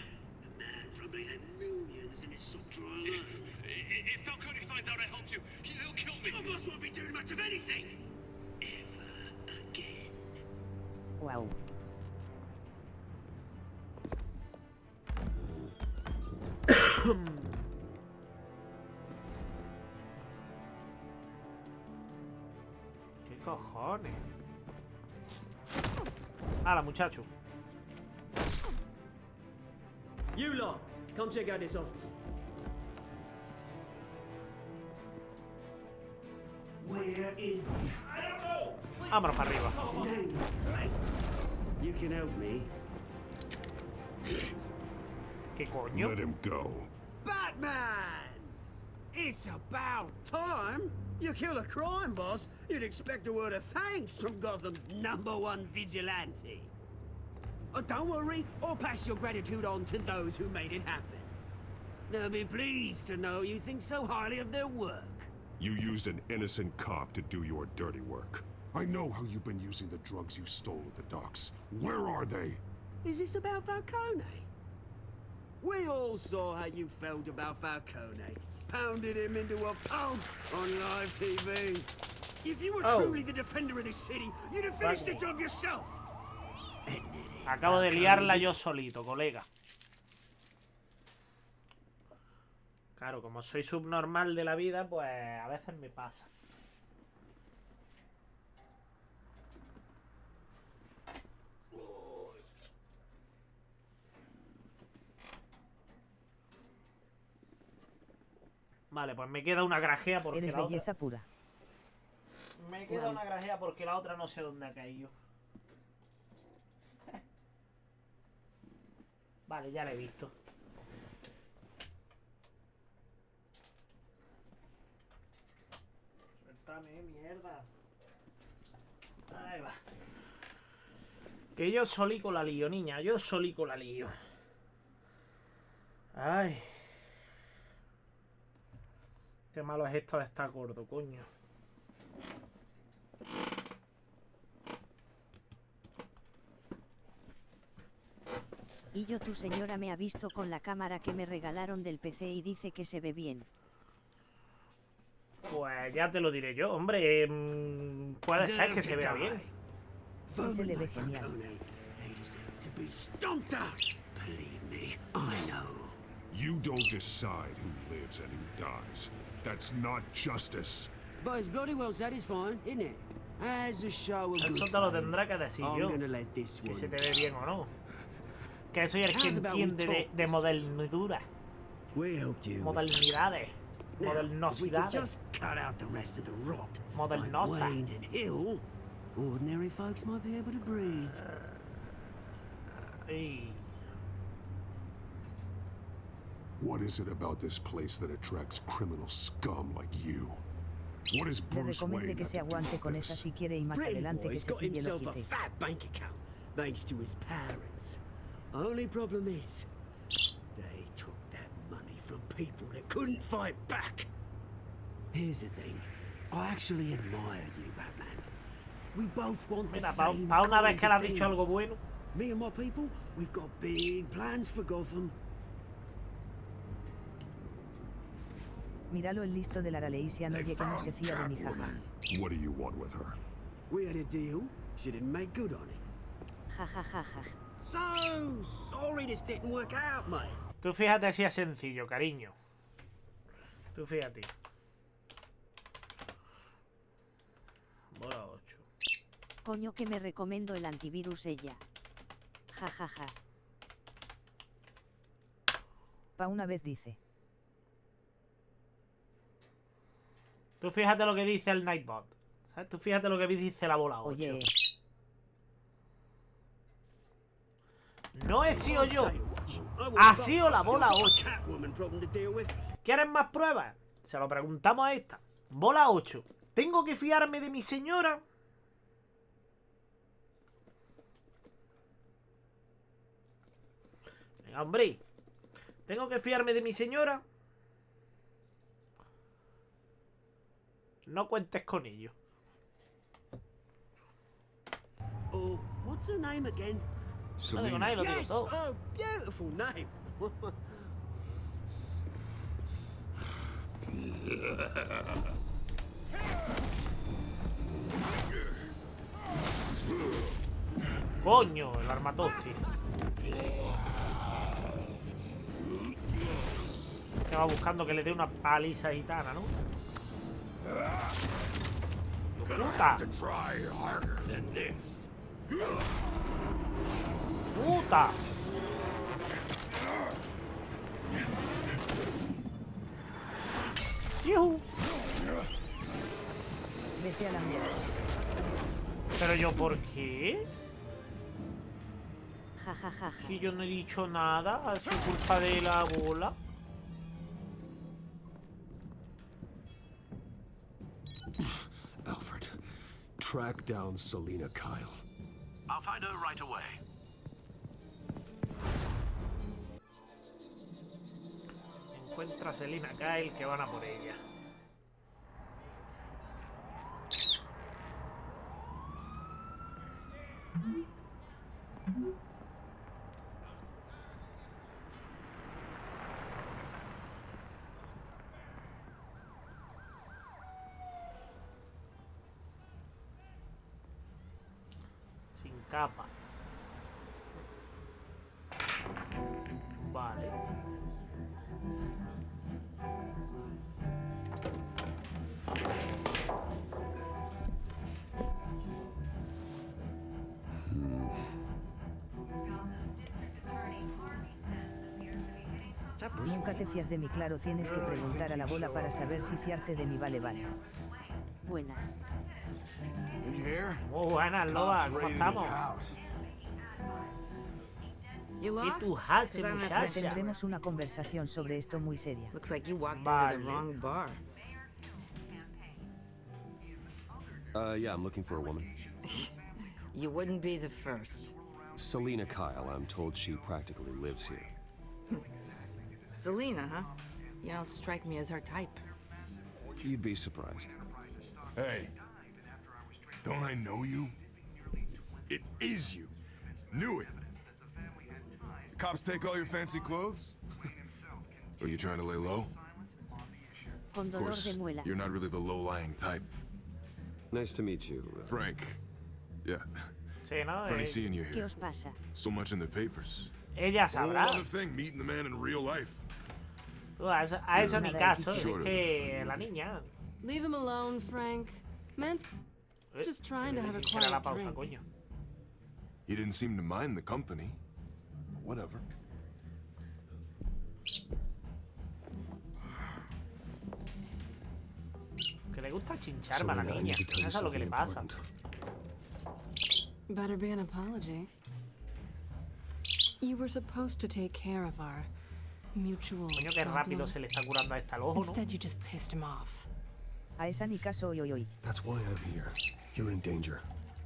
The man probably had millions in his sock drawer alone. If Falcone finds out I helped you, he'll kill me. Your boss won't be doing much of anything. Ever again. Wow. ¿Qué cojones? ¡Hala, muchacho! You lot, come check out this office. Vámonos para arriba. You can help me. ¿Qué coño? Let him go. Batman! It's about time. You kill a crime boss, you'd expect a word of thanks from Gotham's #1 vigilante. Oh, don't worry, I'll pass your gratitude on to those who made it happen. They'll be pleased to know you think so highly of their work. You used an innocent cop to do your dirty work. I know how you've been using the drugs you stole at the docks. Where are they? Is this about Falcone? We all saw how you felt about Falcone. Pounded him into a pulp on live TV. If you were truly the defender of this city, you'd have finished the job yourself. Acabo de liarla yo solito, colega. Claro, como soy subnormal de la vida, pues a veces me pasa. Vale, pues me queda una grajea porque Eres la belleza otra... pura. Me queda una grajea porque la otra no sé dónde ha caído. Vale, ya la he visto. Suéltame, mierda. Ahí va. Que yo solico la lío, niña. Yo solico la lío. Ay. Qué malo es esto de estar gordo, coño. Y yo, tu señora me ha visto con la cámara que me regalaron del PC y dice que se ve bien. Pues ya te lo diré yo, hombre. Puede ser que se vea bien. Sí, se le ve genial. You don't decide who lives and who dies. That's not justice. But it's bloody well satisfying, isn't it? As a show of Eso good te lo faith, tendrá que decir I'm yo. gonna let this Si one se te ve bien o no. Que soy el que How's about we entiende de talk? modernidad. We helped you. Modernidades. Now, if we could Modernosidades. just cut out the rest of the rot, like Modernosa. Wayne and Hill, ordinary folks might be able to breathe. Ey. What is it about this place that attracts criminal scum like you? What is Le Bruce recomende Wayne que have se to do aguante with con esa this? si quiere y más Pretty adelante que boy's se got pille lo himself a quite. fat bank account thanks to his parents. Only problem is, they took that money from people that couldn't fight back. Here's the thing, I actually admire you, Batman. We both want the Mira, same pa una vez kinds que le of has dicho algo things. bueno. Me and my people, we've got big plans for Gotham. Míralo el listo de la Raleisian, oye que no se fía de mi jaja. What do you want with her? We had a deal, she didn't make good on it. Ja ja ja ja. So sorry this didn't work out, mate. Tú fíjate si es sencillo, cariño. Tú fíjate. Bola 8. Coño que me recomiendo el antivirus ella. Ja ja ja. Pa una vez dice. Tú fíjate lo que dice el Nightbot. ¿Sabes? Tú fíjate lo que dice la bola 8. Oye. No he sido yo. Ha sido la bola 8. ¿Quieres más pruebas? Se lo preguntamos a esta. Bola 8. ¿Tengo que fiarme de mi señora? Venga, hombre. ¿Tengo que fiarme de mi señora? No cuentes con ello. Oh, what's her name again? No digo nada y lo digo Yes! todo. Oh, beautiful name. Coño, el armatoste. Que va buscando que le dé una paliza gitana, ¿no? ¡Puta! ¡Puta! ¡Yuhu! Vete a la mierda. ¿Pero yo por qué? Ja ja ja ja. Si yo no he dicho nada, ha sido culpa de la bola. Alfred, track down Selina Kyle. I'll find her right away. Encuentra a Selina Kyle que van a por ella. Sin capa. Vale. Nunca te fías de mí, claro, tienes que preguntar a la bola para saber si fiarte de mí, vale. Buenas. Muy buenas, Loba, ¿cómo estamos? You ¿Qué lost? tú haces, 'Cause I'm at muchacha? Tendremos una conversación sobre esto muy seria. Looks like you walked into Vale. the wrong bar. Yeah, I'm looking for a woman. You wouldn't be the first. Selina Kyle, I'm told she practically lives here. Selena, huh? You don't strike me as her type. You'd be surprised. Hey, don't I know you? It is you. Knew it. Cops take all your fancy clothes? Are you trying to lay low? Con Of dolor course, de muela. you're not really the low-lying type. Nice to meet you. Frank. Yeah. Sí, ¿no? Funny seeing you ¿Qué here. os pasa? So much in the papers. Ella Whole sabrá. other thing, meeting the man in real life. Tú, a eso ni caso. Es Sure. que la niña. Leave him alone, Frank. Man's just trying to have a Sin querer la quiet pausa, drink. coño. He didn't seem to mind the company. Whatever. Que le gusta chincharme a la Selena, I niña. need to tell you Eso es lo que le something pasa. important. Better be an apology. You were supposed to take care of our mutual Coño, qué rápido problem. se le está curando a esta el ojo, ¿no? Instead, you just pissed him off. A esa ni caso, hoy. That's why I'm here. You're in danger.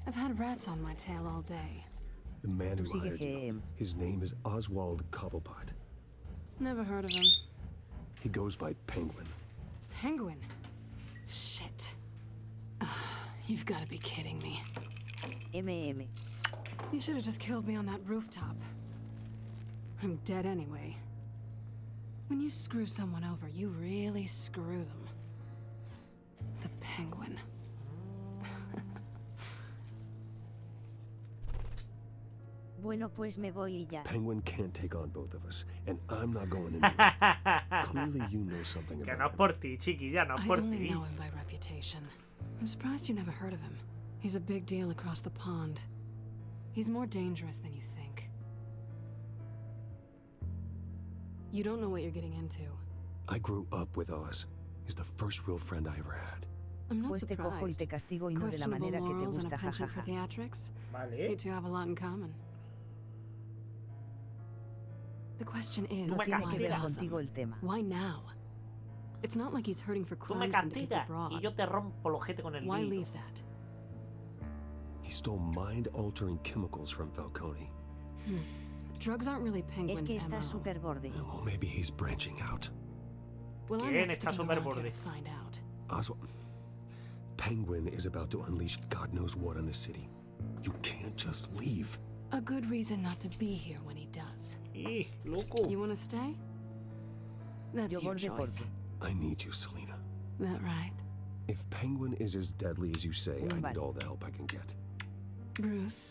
I've had rats on my tail all day. The man who Sigue hired you, GM. his name is Oswald Cobblepot. Never heard of him. He goes by Penguin. Penguin? Shit. Ugh, you've got to be kidding me. MM. You should have just killed me on that rooftop. I'm dead anyway. When you screw someone over, you really screw them. The Penguin. Bueno, pues me voy y ya. Penguin can't take on both of us, and I'm not going anywhere. Clearly you know something Que about no es him. por ti, chiquilla, no es I por only ti. know him by reputation. I'm surprised you never heard of him. He's a big deal across the pond. He's more dangerous than you think. You don't know what you're getting into. I grew up with Oz. He's the first real friend I ever had. I'm not Pues te cojo y surprised. te castigo y no de la Questionable manera que te morals and a gusta, penchant for jajaja. theatrics. Vale. You two have a lot in common. The question is, Tú me Tiene que why ver castigas. contigo Gotham? el tema. Why now? It's not like he's hurting for Tú me crime syndicates castigas abroad. y yo te rompo el ojete con el Why dildo. leave that? He stole mind-altering chemicals from Falcone. Drugs aren't really Es Penguin's que está MO. súper borde. Well, maybe he's branching out. Well, I'm ¿Quién not está sticking súper around here borde? to find out. Oswald. Penguin is about to unleash God knows what on the city. You can't just leave. A good reason not to be here when he does. ¡Ih, loco! You want to stay? That's Yo your borde choice. I need you, Selena. That right? If Penguin is as deadly as you say, I need Vale. all the help I can get. Bruce,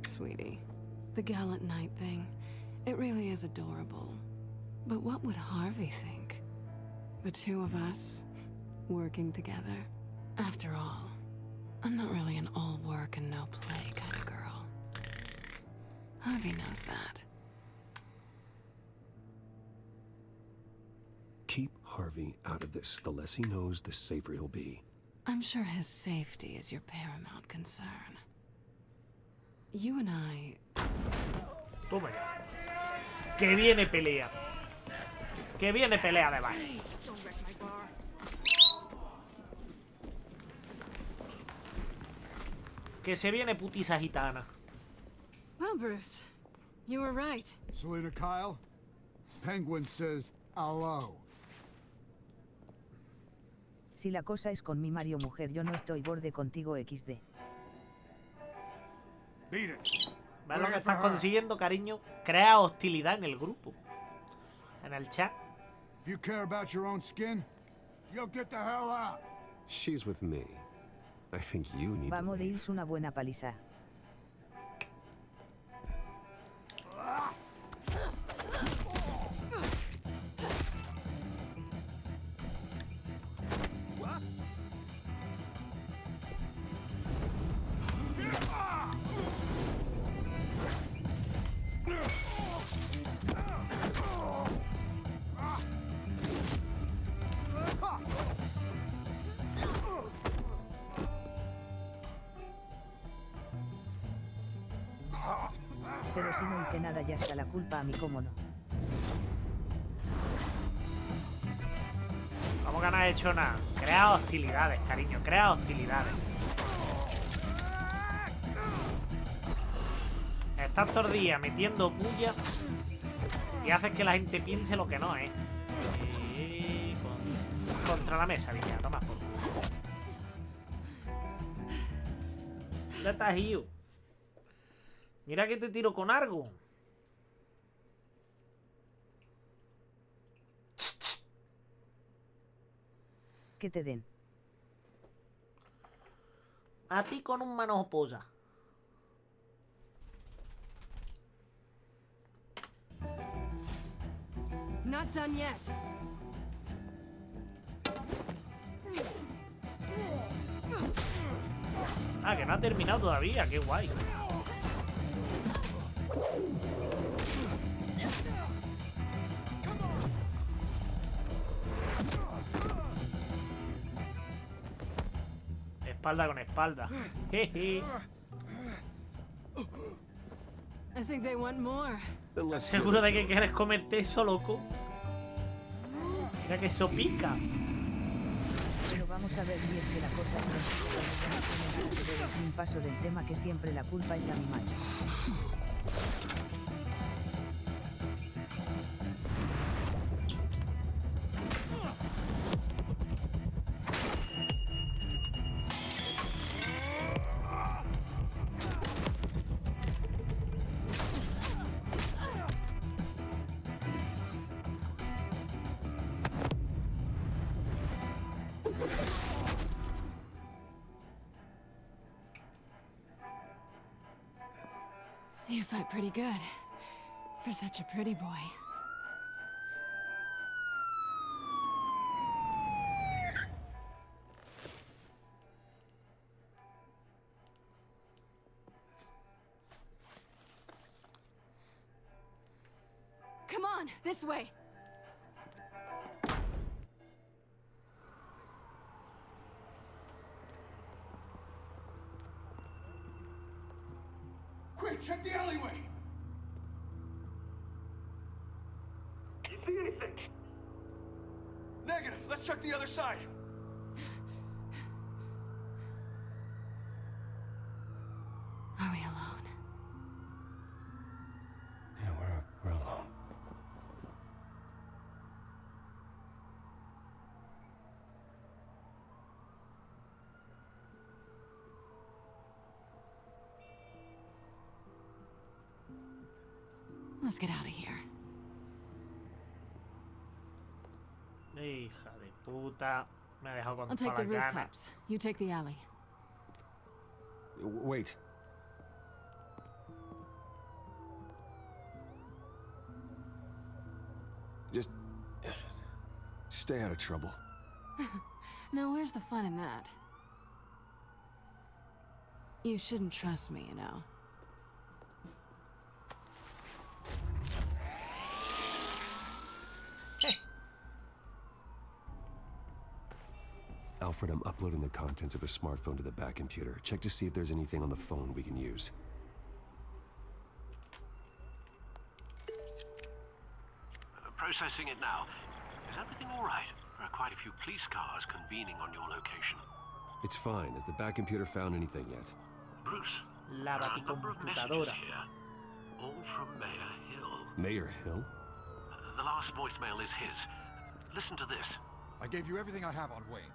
sweetie, the gallant knight thing, it really is adorable. But what would Harvey think? The two of us, working together. After all, I'm not really an all work and no play kind of girl. Harvey knows that. Keep Harvey out of this. The less he knows, the safer he'll be. I'm sure his safety is your paramount concern. You and I... Toma ya. Que viene pelea. Que viene pelea de base. Que se viene putiza gitana. Well, Bruce, you were right. Selena Kyle, Penguin says hello. Si la cosa es con mi Mario mujer, yo no estoy borde contigo XD. Beat it. ¿Ves lo que estás consiguiendo, cariño? Crea hostilidad en el grupo. En el chat. If you care about your own skin, you'll get the hell out. She's with me. I think you need to Vamos de leave. irse una buena paliza. Pero si no hice nada ya está la culpa a mí, cómo no. ¿Cómo que no has hecho nada? Crea hostilidades, cariño. Crea hostilidades. Estás todo el día metiendo puya y haces que la gente piense lo que no es. Contra la mesa, Villa. Toma por culo. ¿Dónde estás, Hijos? Mira que te tiro con algo. Que te den. A ti con un manojo posa. Not done yet. Ah, que no ha terminado todavía, qué guay. Espalda con espalda. Jeje. I think they want more. ¿Seguro de que quieres comerte eso, loco? Mira que eso pica. Pero vamos a ver si es que la cosa es un paso del tema, que siempre la culpa es a mi macho. You fight pretty good. For such a pretty boy. Come on, this way. Quick, check the alleyway! You see anything? Negative. Let's check the other side. Are we alone? Yeah, we're alone. Let's get out of here. Hija de puta. Me ha dejado con I'll take todas the las ganas. rooftops. You take the alley. Wait. Just stay out of trouble. Now, where's the fun in that? You shouldn't trust me, you know. Alfred, I'm uploading the contents of a smartphone to the back computer. Check to see if there's anything on the phone we can use. Processing it now. Is everything all right? There are quite a few police cars convening on your location. It's fine. Has the back computer found anything yet? Bruce, La there are a number of messages baticomputadora. here, all from Mayor Hill. Mayor Hill? The last voicemail is his. Listen to this. I gave you everything I have on Wayne.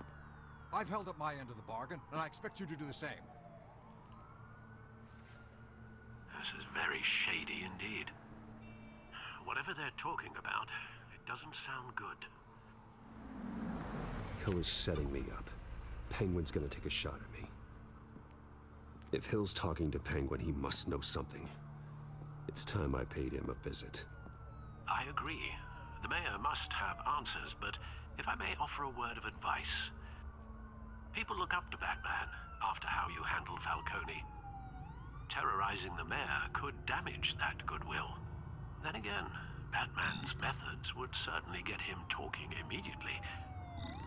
I've held up my end of the bargain, and I expect you to do the same. This is very shady indeed. Whatever they're talking about, it doesn't sound good. Hill is setting me up. Penguin's gonna take a shot at me. If Hill's talking to Penguin, he must know something. It's time I paid him a visit. I agree. The mayor must have answers, but if I may offer a word of advice. People look up to Batman after how you handled Falcone. Terrorizing the mayor could damage that goodwill. Then again, Batman's methods would certainly get him talking immediately.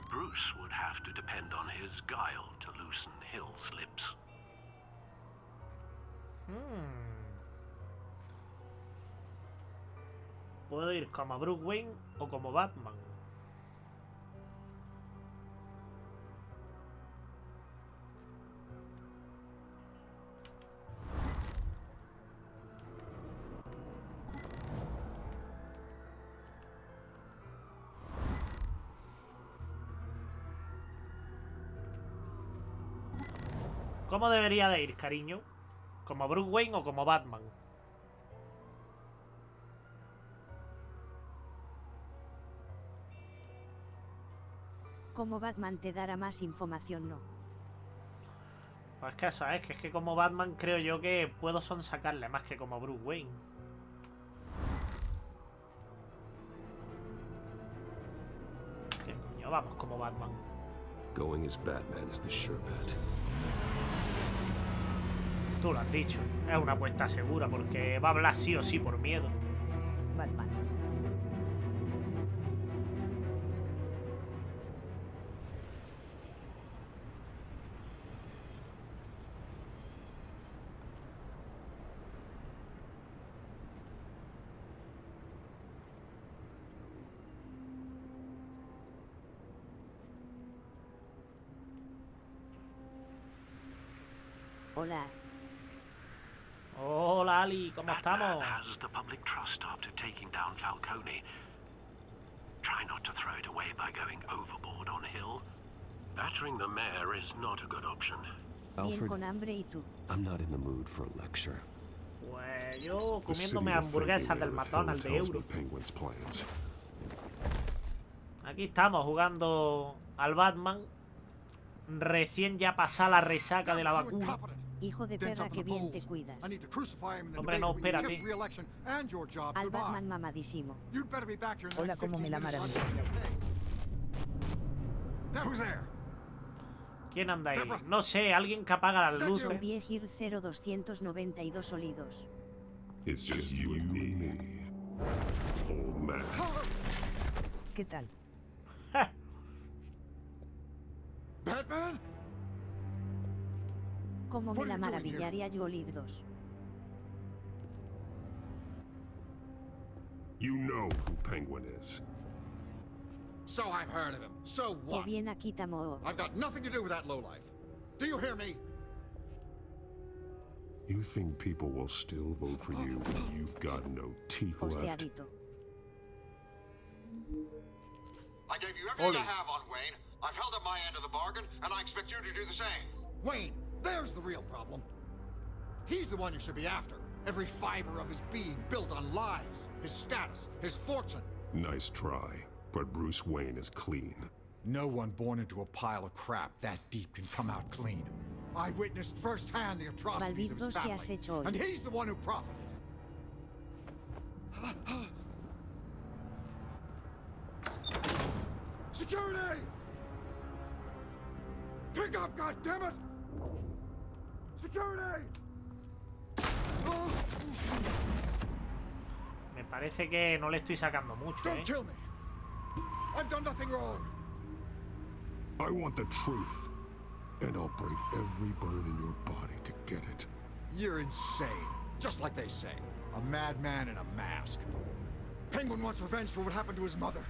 Bruce would have to depend on his guile to loosen Hill's lips. Puedo ir como Bruce Wayne o como Batman. ¿Cómo debería de ir, cariño? ¿Como Bruce Wayne o como Batman? Como Batman te dará más información, ¿no? Pues que eso es que como Batman creo yo que puedo sonsacarle más que como Bruce Wayne. ¿Qué coño? Vamos como Batman. Going as Batman is the sure bet. Tú lo has dicho. Es una apuesta segura porque va a hablar sí o sí por miedo. Batman. Hola. Hola Ali, ¿cómo estamos? Has the public trust after taking down Falcone. Try not to throw it away by going overboard on Hill. Battering the mayor is not a good option. Bien con hambre y tú. I'm not in the mood for a lecture. Pues yo comiéndome hamburguesas del McDonald's de euro. Aquí estamos jugando al Batman. Recién ya pasada la resaca de la vacuna. Hijo de perra, que bien te cuidas. Hombre, no, espérate. Al Batman mamadísimo. Hola, como me la maravilla. ¿Quién anda ahí? No sé, alguien que apaga las luces. Viejir 0292 olidos. It's just you and me, old man. ¿Qué tal? Batman? Como me la maravillaría yo olidos. You know who Penguin is. So I've heard of him. So Que what? bien aquí tamo. I've got nothing to do with that lowlife. Do you hear me? You think people will still vote for you when you've got no teeth left? Hosteadito. I gave you everything I have on Wayne. I've held up my end of the bargain, and I expect you to do the same. Wayne, there's the real problem. He's the one you should be after. Every fiber of his being built on lies, his status, his fortune. Nice try, but Bruce Wayne is clean. No one born into a pile of crap that deep can come out clean. I witnessed firsthand the atrocities of his family, and he's the one who profited. Security! Pick up, goddammit! Security! Me parece que no le estoy sacando mucho, Don't kill me. I've done nothing wrong. I want the truth, and I'll break every bone in your body to get it. You're insane, just like they say. A madman in a mask. Penguin wants revenge for what happened to his mother.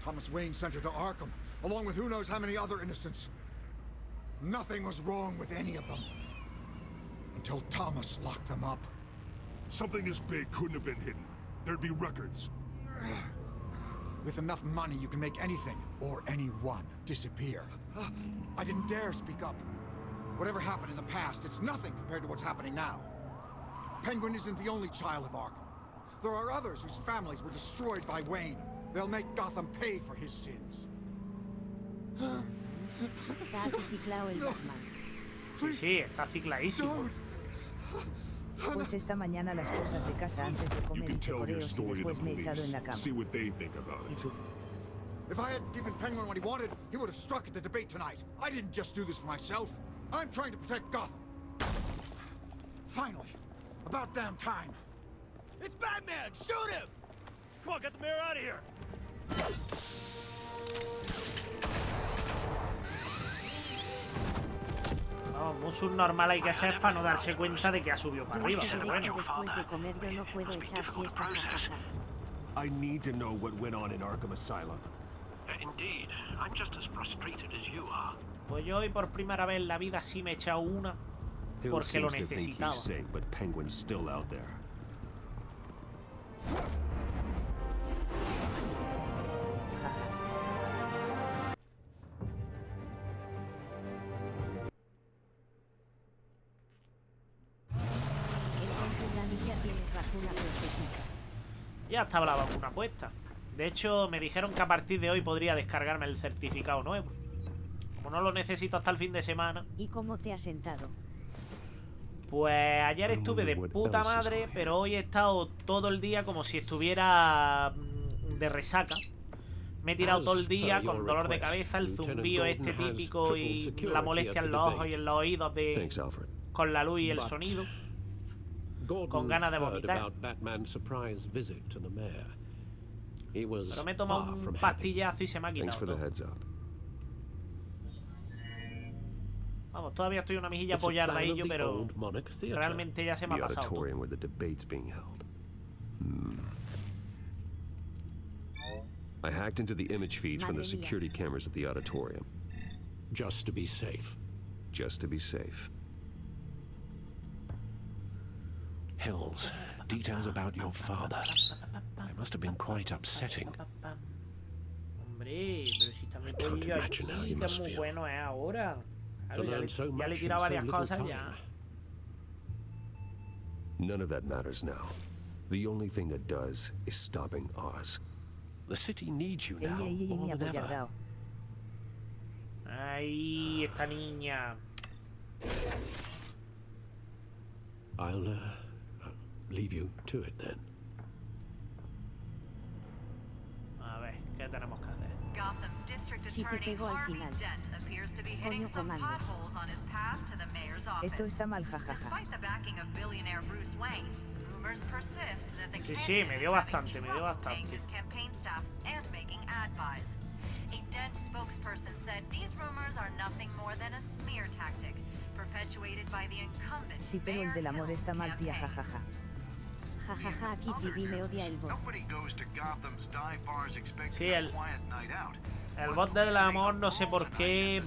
Thomas Wayne sent her to Arkham, along with who knows how many other innocents. Nothing was wrong with any of them. Until Thomas locked them up. Something this big couldn't have been hidden. There'd be records. With enough money, you can make anything, or anyone, disappear. I didn't dare speak up. Whatever happened in the past, it's nothing compared to what's happening now. Penguin isn't the only child of Arkham. There are others whose families were destroyed by Wayne. They'll make Gotham pay for his sins. Está ciclado el Batman. Sí, está cicladísimo. Pues esta mañana las cosas de casa antes de comer hice coreos y después me he echado en la cama. See what they think about it. If I hadn't given Penguin what he wanted, he would have struck at the debate tonight. I didn't just do this for myself. I'm trying to protect Gotham. Finally. About damn time. It's Batman! Shoot him! Come on, get the mayor out of here! Vamos, muy subnormal hay que ser para no darse cuenta de que ha subido para arriba, pero bueno. Después de comer yo no puedo echar siesta. I need to know what went on in Arkham Asylum. Indeed, I'm just as frustrated as you are. Pues yo hoy por primera vez en la vida sí me he echado una porque lo necesitaba. Safe, but Penguin's still out there. Entonces la niña tienes vacuna puestecita. Ya estaba la vacuna puesta. De hecho, me dijeron que a partir de hoy podría descargarme el certificado nuevo. Como no lo necesito hasta el fin de semana. ¿Y cómo te has sentado? Pues ayer estuve de puta madre, pero hoy he estado todo el día como si estuviera de resaca. Me he tirado todo el día con dolor de cabeza, el zumbío este típico y la molestia en los ojos y en los oídos de con la luz y el But sonido. Gordon Con ganas de heard vomitar. about Batman's surprise visit to the mayor. He was Pero me he tomado far un from happy. pastillazo y se me ha Thanks quitado for the todo. heads up. Vamos, todavía estoy una mejilla It's a pollar de plan ahí of yo, the pero old Monarch Theatre. realmente ya se me The ha pasado todo. auditorium where the debate's being held. I hacked into the image feeds from the Madre mía. security cameras at the auditorium. Just to be safe. Just to be safe. Hills, details about your father. They must have been quite upsetting. Hombre, pero si está mi I can't pollillo imagine how aquí, you que must muy feel. bueno es ahora. To Claro, learn so ya le he much in tirado so varias little cosas time. ya. None of that matters now. The only thing that does is stopping Oz. The city needs you now Mi more than ever. apoyardao. Ay, esta niña. I'll leave you to it then. A ver, ¿qué tenemos que hacer? Gotham District Si te Attorney pego al Harvey final. Dent appears to be hitting Coño, some comandos. potholes on his path to the mayor's office. Esto está mal, jajaja. Despite the backing of billionaire Bruce Wayne, rumors persist that the Sí, sí, me dio bastante, me dio paying bastante. his campaign staff and making ad buys. A Dent spokesperson said these rumors are nothing more than a smear tactic perpetuated by the incumbent Sí, pero el Mayor del amor Hill's está mal, tía, campaign. jajaja. Jajaja, aquí TV me odia el bot. Sí, el bot del amor no sé por qué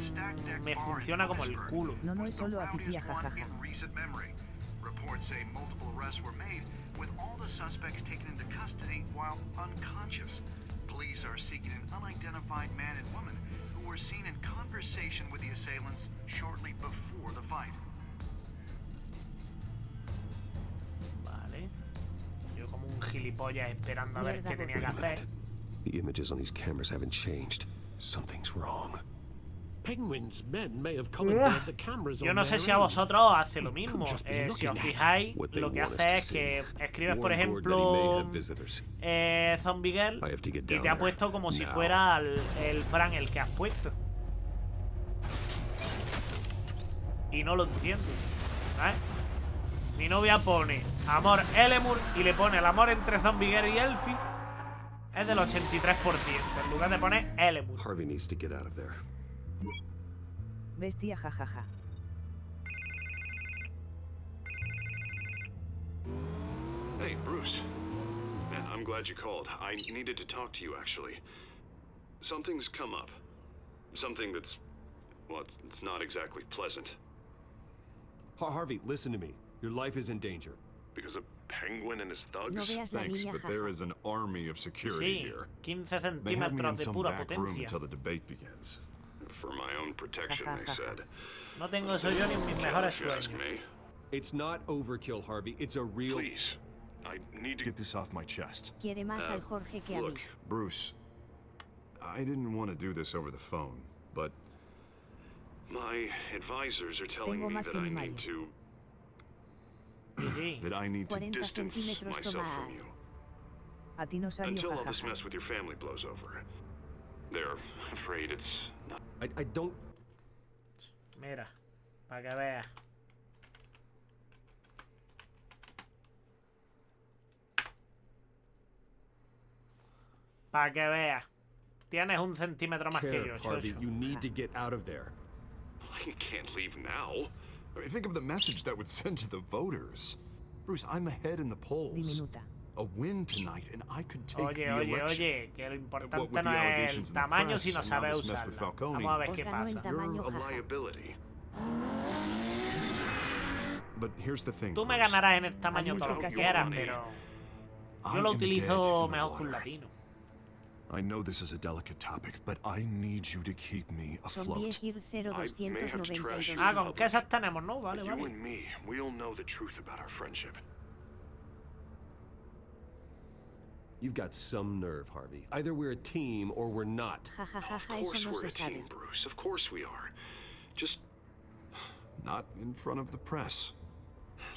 me funciona como el culo. No, no es solo así, tía, jajaja. Reports say multiple arrests were made, with all the suspects taken into custody while unconscious. Police are seeking an unidentified man and woman who were seen in conversation with the assailants shortly before the fight. Vale. Yo como un gilipollas esperando a ver Mierda, qué tenía que Wait a hacer. minute. The images on these cameras haven't changed. Something's wrong. Penguin's men may have commandeered the cameras Yo on no sé their si a own. vosotros os hace lo mismo. Could just be Si os looking at fijáis, what they lo que want us hace to es see. que escribes, por Warn Gordon that he may ejemplo, have visitors. Zombie Girl I have to get y down te ha there. puesto como si Now. fuera el Fran el que has puesto. Y no lo entiendo. ¿Sabes? Mi novia pone amor Elemur y le pone el amor entre Zombie Girl y Elfie. Es del 83%. En lugar de poner Elemur. Harvey needs to get out of there. Bestia, jajaja. Hey, Bruce. Man, I'm glad you called. I needed to talk to you, actually. Something's come up. Something that's... well, it's not exactly pleasant. Harvey, listen to me. Your life is in danger. Because a penguin and his thugs? No veas la Thanks, niña, but jaja. there is an army of security Sí, here. 15 They have me in centímetros de some pura back room potencia. until the debate begins. For my own protection, they said. No tengo eso yo ni en mis mejores If you ask sueños. me. It's not overkill, Harvey. It's a real... Please. I need to Get this off my chest. Quiere más al Jorge que a mí. Look, Bruce, I didn't want to do this over the phone, but my advisors are telling Tengo me más that que I mi need to... Sí, sí. that I need to 40 distance centímetros myself toma. from you. A ti no salió, Until all this jajaja. mess with your family blows over. They're afraid it's not... I don't... Mira, para que veas. Para que veas. Tienes un centímetro más que care, yo, Harvey. chocho. You need to get out of there. I can't leave now. I mean, think of the message that would send to the voters. Bruce, I'm ahead in the polls. Diminuta. A win tonight, and I could take Oye, the oye, election. oye, que lo What importante with no the es allegations el in the tamaño, press sino and now saber this mess with usarla. Falcone. Vamos a ver Os qué ganó en pasa. tamaño, You're a jaja. liability. But here's the thing, Tú me Bruce. ganarás en el tamaño Adulto todo lo que casi quieras, money. pero I yo lo am dead utilizo in the mejor que un water. latino. I know this is a delicate topic, but I need you to keep me Zombie afloat. Gir I may have to trash 0292. you Ah, in con public, que esas tenemos, ¿no? Vale, but you vale. and me, we'll know the truth about our friendship. You've got some nerve, Harvey. Either we're a team or we're not. Jajajaja, Of eso course no we're se a sabe. team, Bruce. Of course we are. Just Not in front of the press.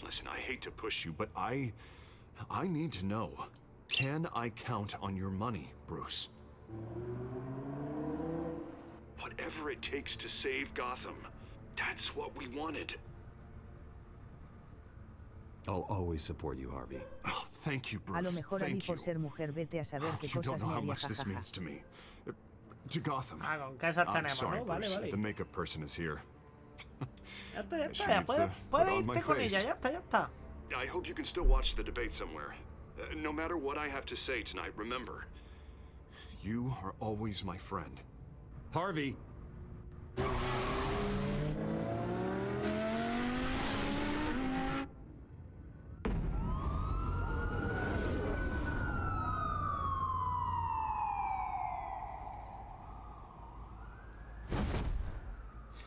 listen, I hate to push you, You, but I need to know. Can I count on your money, Bruce? whatever it takes to save Gotham. That's what we wanted. I'll always support you, Harvey. Oh, thank you, Bruce. A lo mejor a mí Thank por you. ser mujer vete a saber qué You don't cosas know me how haría much this jajaja. means to me. To Gotham. Ah, con casas I'm tenemos, sorry, ¿no? Vale, Bruce. vale. The makeup person is here. Ya está, ya She está. Ya needs puedes to put on my irte con face. ella, ya está, ya está. I hope you can still watch the debate somewhere. No matter what I have to say tonight, remember. You are always my friend. Harvey!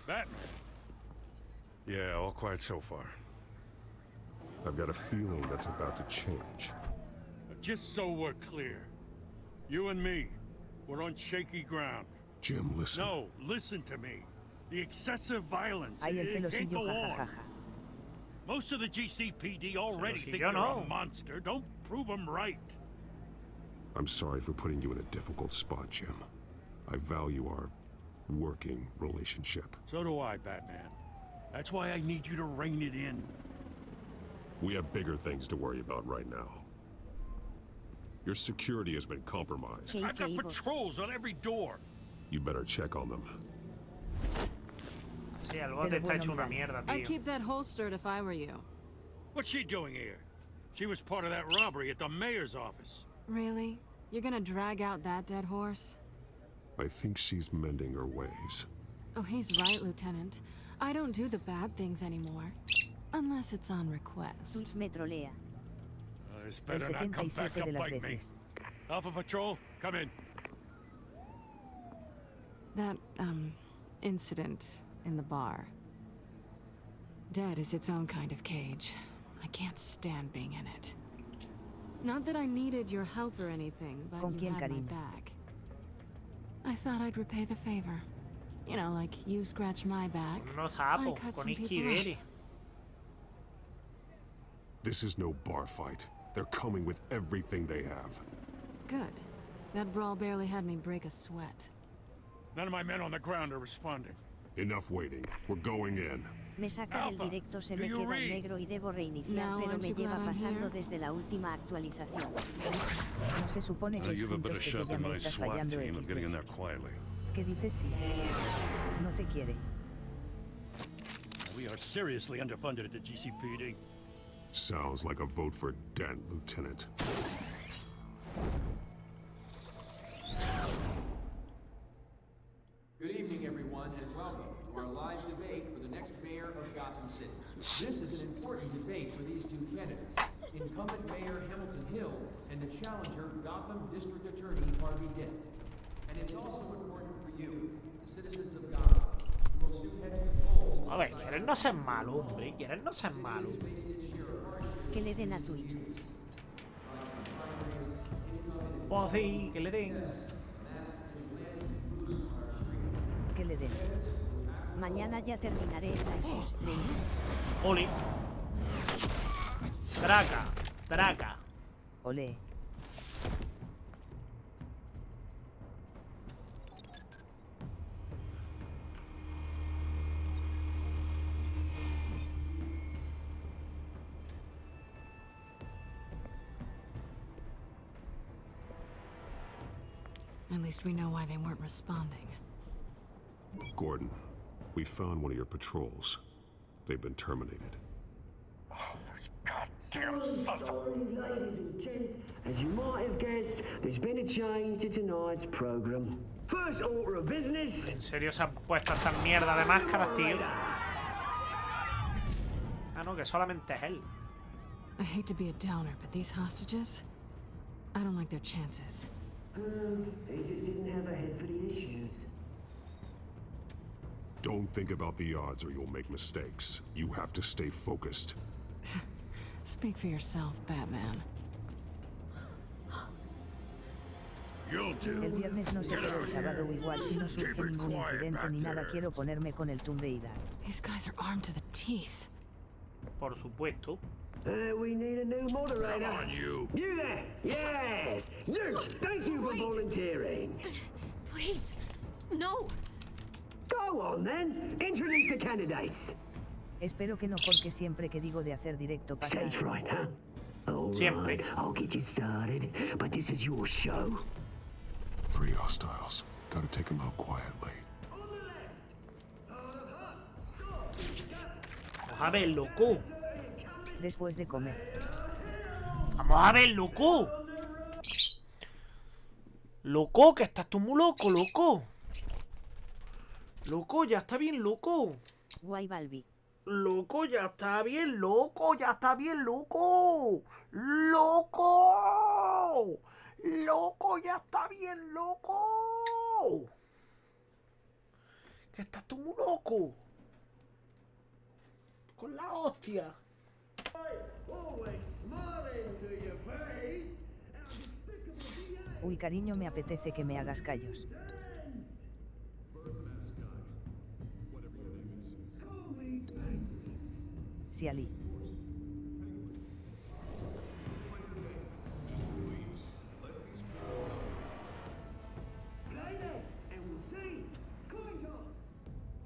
Batman. Yeah, all quiet so far. I've got a feeling that's about to change. Just so we're clear, you and me, we're on shaky ground. Jim, listen. No, listen to me. The excessive violence, Ay, el it can't celosillo, go on. jajajaja. Most of the GCPD already think Celosillo you're no. a monster. Don't prove them right. I'm sorry for putting you in a difficult spot, Jim. I value our working relationship. So do I, Batman. That's why I need you to rein it in. We have bigger things to worry about right now. Your security has been compromised. I've got patrols on every door. You better check on them. Sí, el bote está hecho una mierda, I'd tío. keep that holstered if I were you. What's she doing here? She was part of that robbery at the mayor's office. Really? You're gonna drag out that dead horse? I think she's mending her ways. Oh, he's right, Lieutenant. I don't do the bad things anymore. Unless it's on request. Tuts me trolea. This better not come back to bite me. Alpha Patrol, come in. That, incident in the bar. Dead is its own kind of cage. I can't stand being in it. Not that I needed your help or anything, but ¿Con you quién, had my cariño? back. I thought I'd repay the favor. You know, like you scratch my back, No I sapo, cut con some people Ikideri. This is no bar fight. They're coming with everything they have. Good. That brawl barely had me break a sweat. None of my men on the ground are responding. Enough waiting. We're going in. Me saca del directo, se me do you queda en read? negro y debo reiniciar, Now, pero aren't me you lleva glad I'm pasando here? desde la última actualización. No se supone que Now es you have a better puntos que shot ya than me my estás SWAT fallando team of getting in XD. there quietly. ¿Qué dices, tío? No te quiere. We are seriously underfunded at the GCPD. Sounds like a vote for Dent, Lieutenant. Good evening, everyone, and welcome to our live debate for the next mayor of Gotham City. This is an important debate for these two candidates, incumbent Mayor Hamilton Hill and the challenger Gotham District Attorney Harvey Dent. And it's also important for you, the citizens of Gotham, who will soon head to the polls. A ver, quieren no ser malo, hombre. Quieren no ser malo. Que le den a Twitch. Pues sí, que le den. Que le den. Mañana ya terminaré el live stream. Oli. Traca, traca. Olé. At least we know why they weren't responding. Gordon, we found one of your patrols. They've been terminated. Damn sons of... Ladies and gents, as you might have guessed, there's been a change to tonight's program. First order of business. ¿En serio se han puesto esta mierda de máscaras, tío? Ah, no, que solamente es él. I hate to be a downer, but these hostages, I don't like their chances. They just didn't have a head for the issues. Don't think about the odds or you'll make mistakes. You have to stay focused. Speak for yourself, Batman. You'll do. El viernes no se puede, el sábado igual si no surge ningún incidente ni nada quiero ponerme con el Tomb Raider. These guys are armed to the teeth. Por supuesto. We need a new moderator. Come on, you. You there? Yes! You! Thank you for volunteering. Please, no. Go on then. Introduce the candidates. Espero que no, porque siempre que digo de hacer directo pasa Stage algo. fright, huh? All Siempre. right, I'll get you started, but this is your show. 3 hostiles. Gotta take them out quietly. Vamos a ver, loco. Después de comer. Vamos a ver, loco. Loco, que estás tú muy loco, loco. Loco, ya está bien, loco. Guay Balbi. Loco, ya está bien, loco. Ya está bien, loco. Loco. Loco, ya está bien, loco. Que estás tú muy loco. Con la hostia. Uy, cariño, me apetece que me hagas callos. Sí, Ali.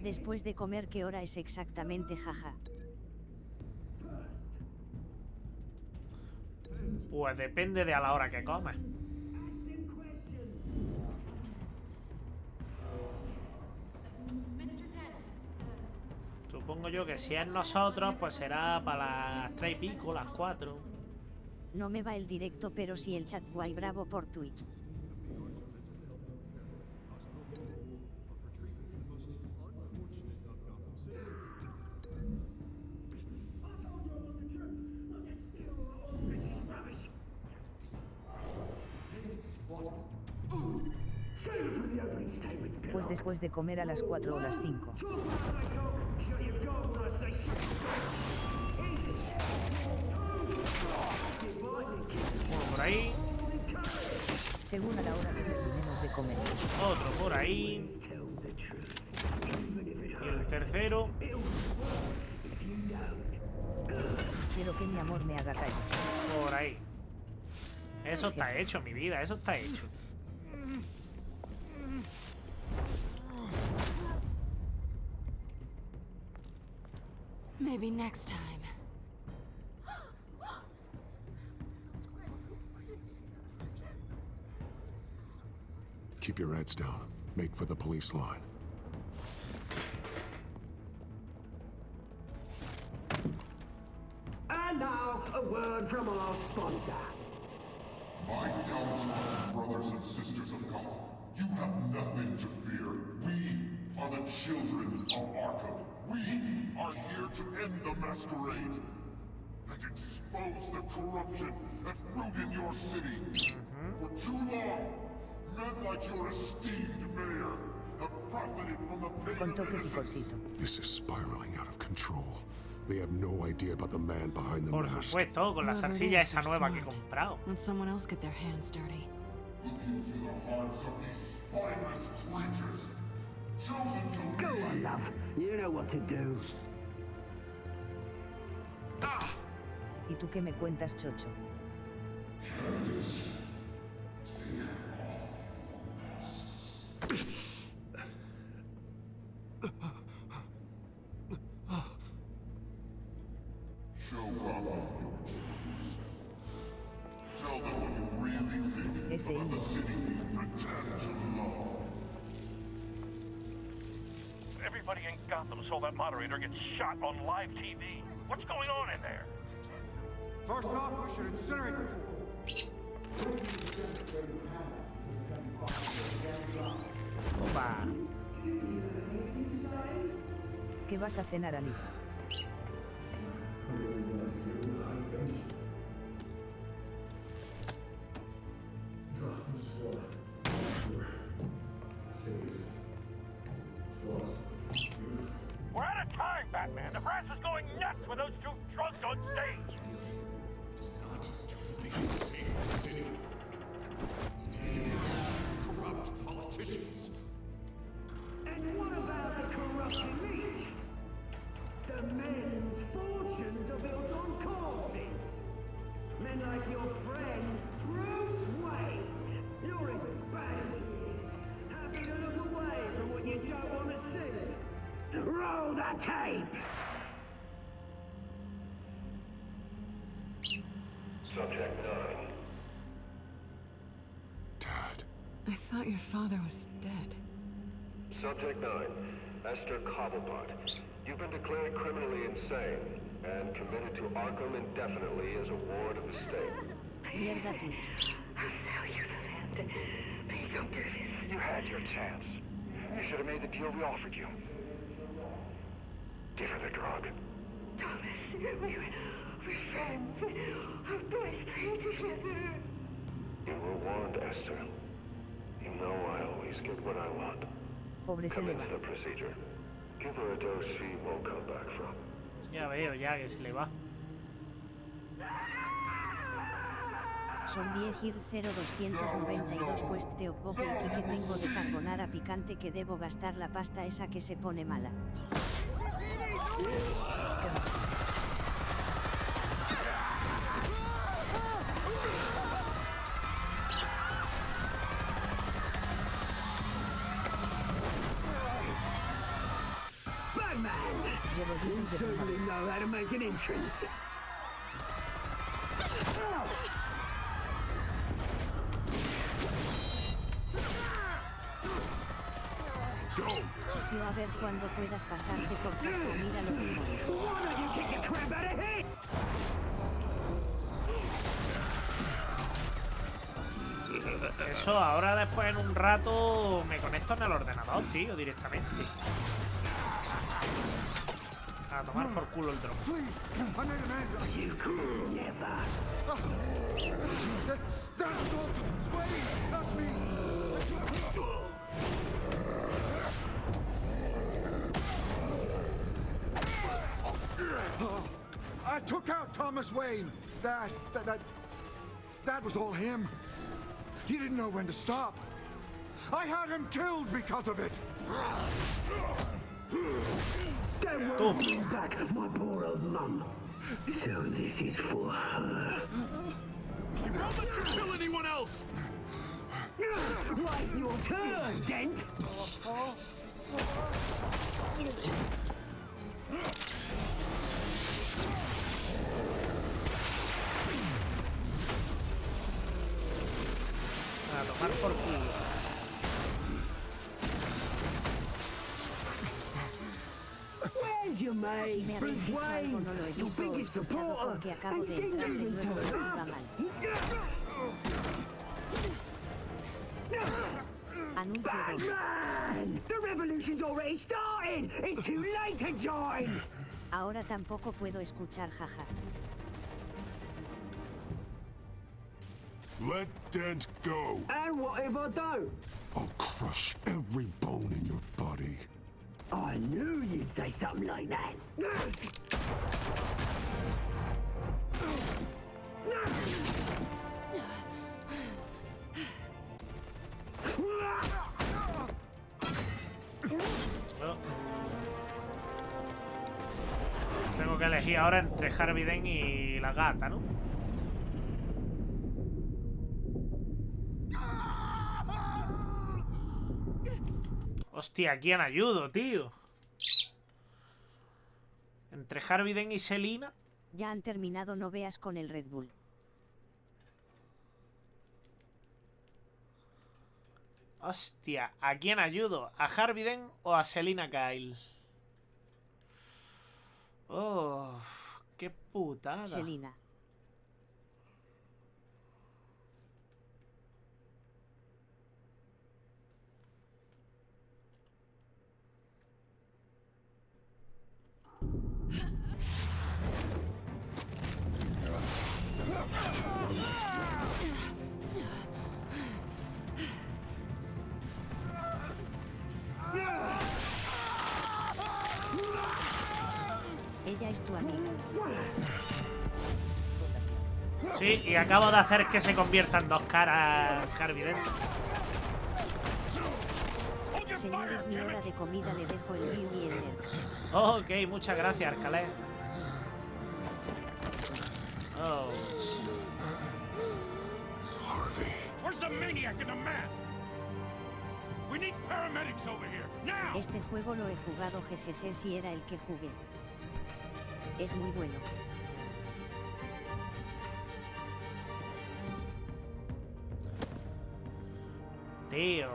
Después de comer, ¿qué hora es exactamente, jaja? Pues depende de a la hora que comas. Supongo yo que si es nosotros, pues será para las 3 y pico, las 4. No me va el directo, pero sí el chat. Guay, bravo por Twitch. Pues después de comer a las 4 o las 5. Uno por ahí. Según a la hora que terminemos de comer. Otro por ahí. Y el tercero. Quiero que mi amor me haga callos. Por ahí. Eso está hecho, mi vida. Eso está hecho. Maybe next time. Keep your heads down. Make for the police line. And now, a word from our sponsor. My downtrodden brothers and sisters of Gotham, you have nothing to fear. We are the children of Arkham. We are here to end the masquerade and expose the corruption that ruined your city. For too long, men like your esteemed mayor have profited from the pain Con of toque innocence. picosito. This is spiraling out of control. They have no idea about the man behind the Por mask. supuesto, con la Whoever it salsilla is, esa they're nueva que he smart. comprado. Let someone else get their hands dirty. Look into the hearts of these spineless creatures, chosen to Go on, love. You know what to do. ¿Y tú qué me cuentas, chocho? show Gotham your truth. Tell them what you really think Ese about the hilo. city you pretend to love. Everybody in Gotham saw that moderator get shot on live TV. What's going on in there? First off, we should incinerate the pool. Opa. ¿Qué vas a cenar, Ali? We're out of time, Batman. The brass is going nuts with those two drunks on stage. Corrupt politicians. And what about the corrupt elite? The men's fortunes are built on corpses. Men like your friend, Bruce Wayne. You're as bad as he is. Happy to look away from what you don't want to see. Roll the tape! Subject 9. Dad. I thought your father was dead. Subject 9. Esther Cobblepot. You've been declared criminally insane and committed to Arkham indefinitely as a ward of the state. Mierda, Twitch. I'll sell you the land. Please don't do this. You had your chance. You should have made the deal we offered you. Give her the drug. Thomas, we're friends. Our boys play together. You were warned, Esther. You know I always get what I want. Pobre se le Commence va. the procedure. Give her a dose she won't come back from. Ya veo, ya que se le va. Solviegir 0292 pues te opoque y que tengo de carbonara picante que debo gastar la pasta esa que se pone mala. Batman! You certainly know how to make an entrance. Yo a ver cuando puedas pasarte por casa, mira lo que voy. Why don't you kick the crap out of him? Eso, ahora después en un rato me conecto en el ordenador, tío, directamente. A tomar por culo el dron. You could never. That was all Sweaty, not me. I took out Thomas Wayne. That was all him. He didn't know when to stop. I had him killed because of it. Don't worry back, my poor old mum. So this is for her. You won't let you kill anyone else! Right, your turn, Dent. A tomar por culo. Where's your mate? Si me habéis Bruce dicho algo Wayne, no lo he your visto o biggest escuchado supporter. porque acabo de And entrar de didn't even nuevo y turn va up. mal. Anuncio 2. Batman! The revolution's already started! It's too late to join! Ahora tampoco puedo escuchar, jaja. Let Dent go. And what if I don't? I'll crush every bone in your body. I knew you'd say something like that. Tengo que elegir ahora entre Harvey Dent y la gata, ¿no? Hostia, ¿a quién ayudo, tío? Entre Harvey Dent y Selina. Ya han terminado, no veas con el Red Bull. Hostia, ¿a quién ayudo? ¿A Harvey Dent o a Selina Kyle? Oh, qué putada. Selina. Ella es tu amiga. Sí, y acabo de hacer que se convierta en dos caras Harvey Dent. Señor, es mi hora de comida, le dejo el view y el nerd. Ok, muchas gracias, Arcalé. Oh. Harvey. Where's the maniac in the mask? We need paramedics over here, now! Este juego lo he jugado, jejeje, si era el que jugué. Es muy bueno. tío.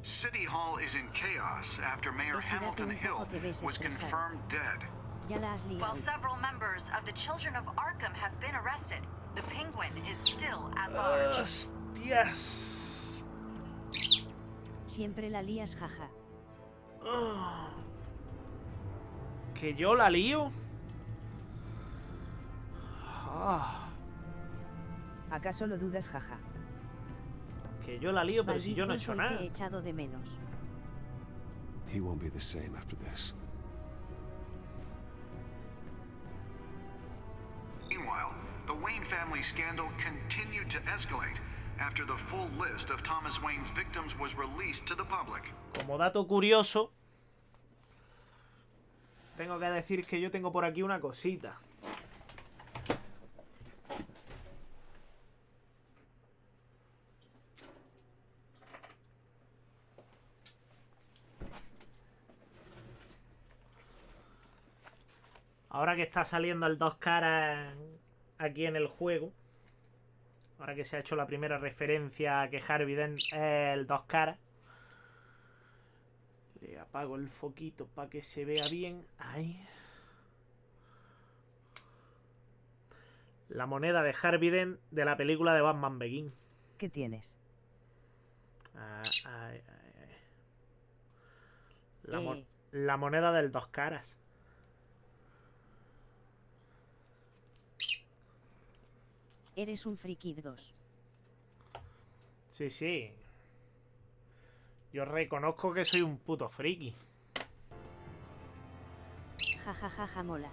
City Hall is in chaos after Mayor Hamilton Hill was confirmed dead. Ya la has liado. While several members of the Children of Arkham have been arrested, the Penguin is still at large. Hostias. Siempre la lías, jaja. ¿Que yo la lío? ¿Acaso lo dudas, jaja? Que yo la lío, pero si yo no he hecho nada. Te he echado de menos. He won't be the same after this. Meanwhile, the Wayne family scandal continued to escalate after the full list of Thomas Wayne's victims was released to the public. Como dato curioso, tengo que decir que yo tengo por aquí una cosita. Ahora que está saliendo el Dos Caras aquí en el juego, ahora que se ha hecho la primera referencia a que Harvey Dent es el Dos Caras, le apago el foquito para que se vea bien. Ahí. La moneda de Harvey Dent de la película de Batman Begins. ¿Qué tienes? La moneda del Dos Caras. Eres un friki 2. Sí, sí. Yo reconozco que soy un puto friki. Ja, ja, ja, ja, mola.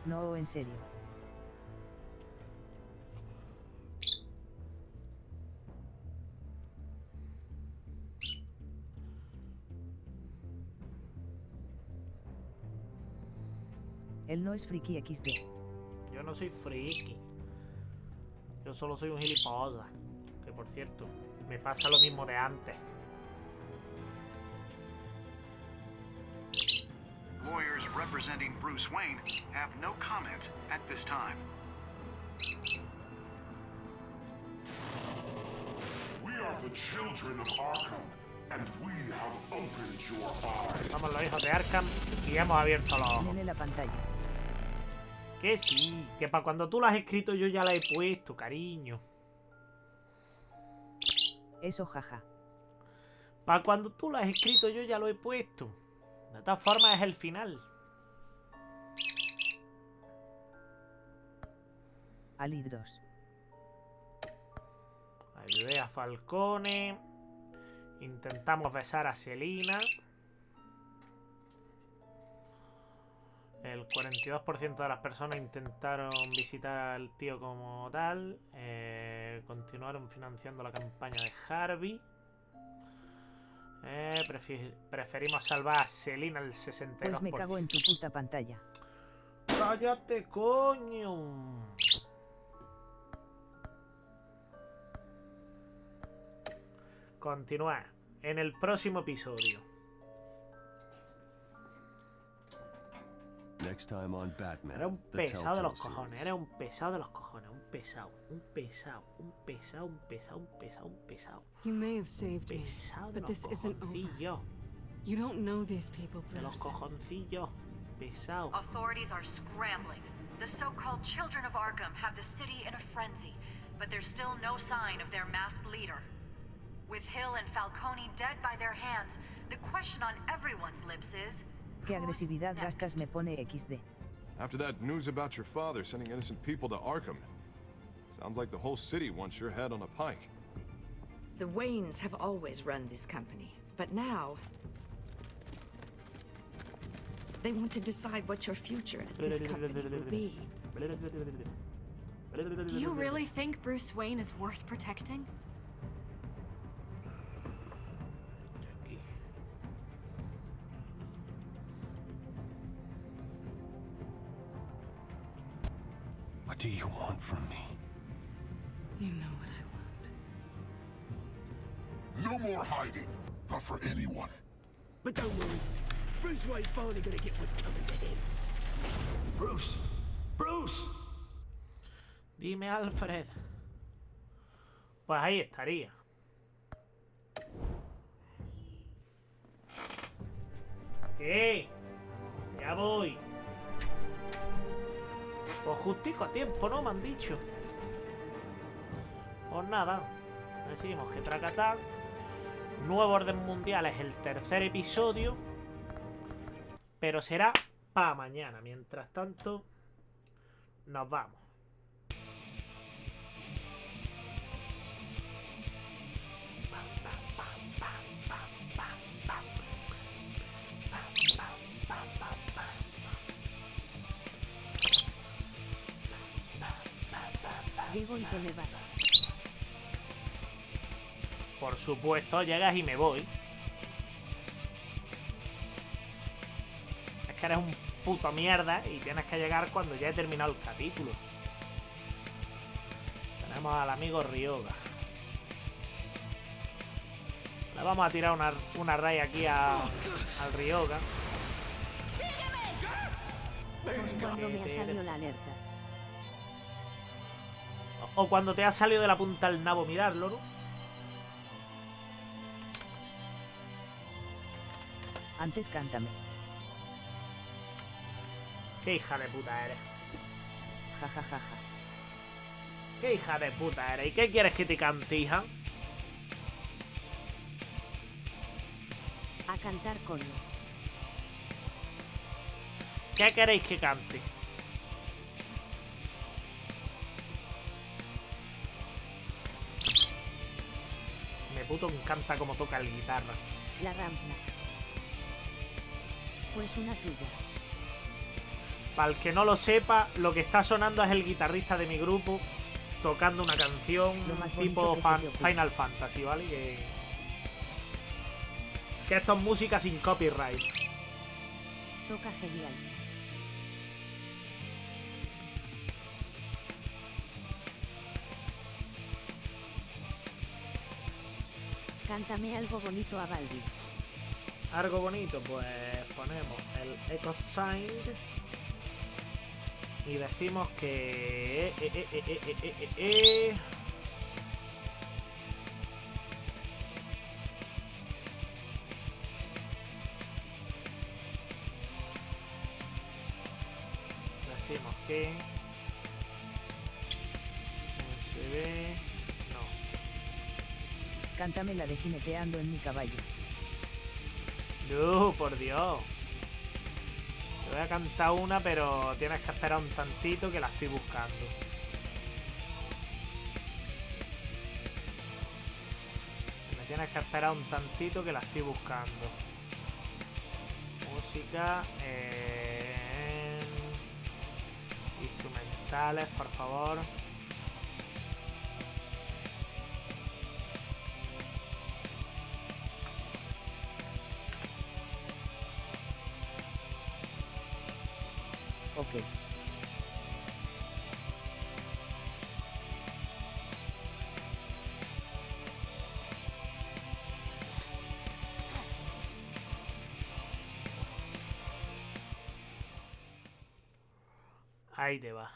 No, en serio. Él no es friki XD. Yo no soy friki. Yo solo soy un gilipollas. Que por cierto, me pasa lo mismo de antes. Lawyers representing Bruce Wayne have no comment at this time. We are the children of Arkham, and we have opened your eyes. Somos los hijos de Arkham y hemos abierto los ojos. Tiene la pantalla. Que sí, que para cuando tú lo has escrito yo ya la he puesto, cariño. Eso, jaja. Para cuando tú lo has escrito yo ya lo he puesto. De todas formas es el final. Ali 2. Ayudé a Falcone. Intentamos besar a Selina. El 42% de las personas intentaron visitar al tío como tal. Continuaron financiando la campaña de Harvey. Preferimos salvar a Selina el 62%. Pues me cago en tu puta pantalla. ¡Cállate, coño! Continuar en el próximo episodio. Next time on Batman, Era un the pesado de los Telltale cojones, series. era un pesado de los cojones, un pesado, un pesado, un pesado, un pesado, un pesado, un pesado. You may have saved me, Pesado de but los this isn't over. cojoncillos, You don't know these people, de los Bruce. cojoncillos, pesado. Authorities are scrambling. The so-called Children of Arkham have the city in a frenzy, but there's still no sign of their masked leader. With Hill and Falcone dead by their hands, the question on everyone's lips is, Qué agresividad gastas me pone XD. After that news about your father sending innocent people to Arkham, sounds like the whole city wants your head on a pike. The Waynes have always run this company, but now they want to decide what your future at this company will be. Do you really think Bruce Wayne is worth protecting? What do you want from me? You know what I want. No more hiding, not for anyone. But don't worry, Bruce Wayne's finally gonna get what's coming to him. Bruce! Bruce! Dime, Alfred. Pues ahí estaría. ¿Qué? Ya voy. Pues justico a tiempo, ¿no? Me han dicho. Pues nada. Decimos que Tracatán. Nuevo orden mundial es el tercer episodio. Pero será para mañana. Mientras tanto, nos vamos. Llego y te me vas. Por supuesto, llegas y me voy. Es que eres un puto mierda y tienes que llegar cuando ya he terminado el capítulo. Tenemos al amigo Ryoga. Le vamos a tirar una raya aquí al Ryoga. Pues cuando me ha salido la alerta. O cuando te ha salido de la punta del nabo mirarlo, ¿no? Antes cántame. Qué hija de puta eres. Ja, ja, ja, ja. Qué hija de puta eres. ¿Y qué quieres que te cante, hija? A cantar, coño. ¿Qué queréis que cante? Me puto encanta cómo toca el guitarra. La rampla. Pues una tuya. Para el que no lo sepa, lo que está sonando es el guitarrista de mi grupo tocando una canción tipo Final Fantasy, ¿vale? Que esto es música sin copyright. Toca genial. Cántame algo bonito a Baldi. Algo bonito, pues ponemos el Echo Sign y decimos que decimos que se ve, no. Cántame la de jineteando en mi caballo. No, por Dios. Te voy a cantar una, pero tienes que esperar un tantito que la estoy buscando. Me tienes que esperar un tantito que la estoy buscando. Música instrumentales, por favor. Ok. Ahí te va.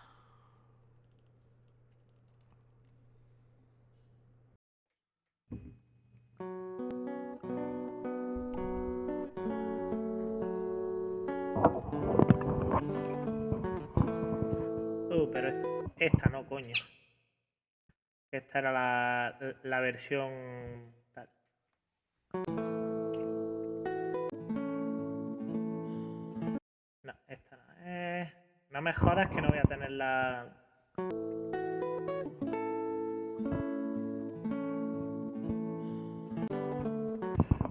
Pero esta no, coño. Esta era la versión tal. No, esta no. No me jodas que no voy a tener la...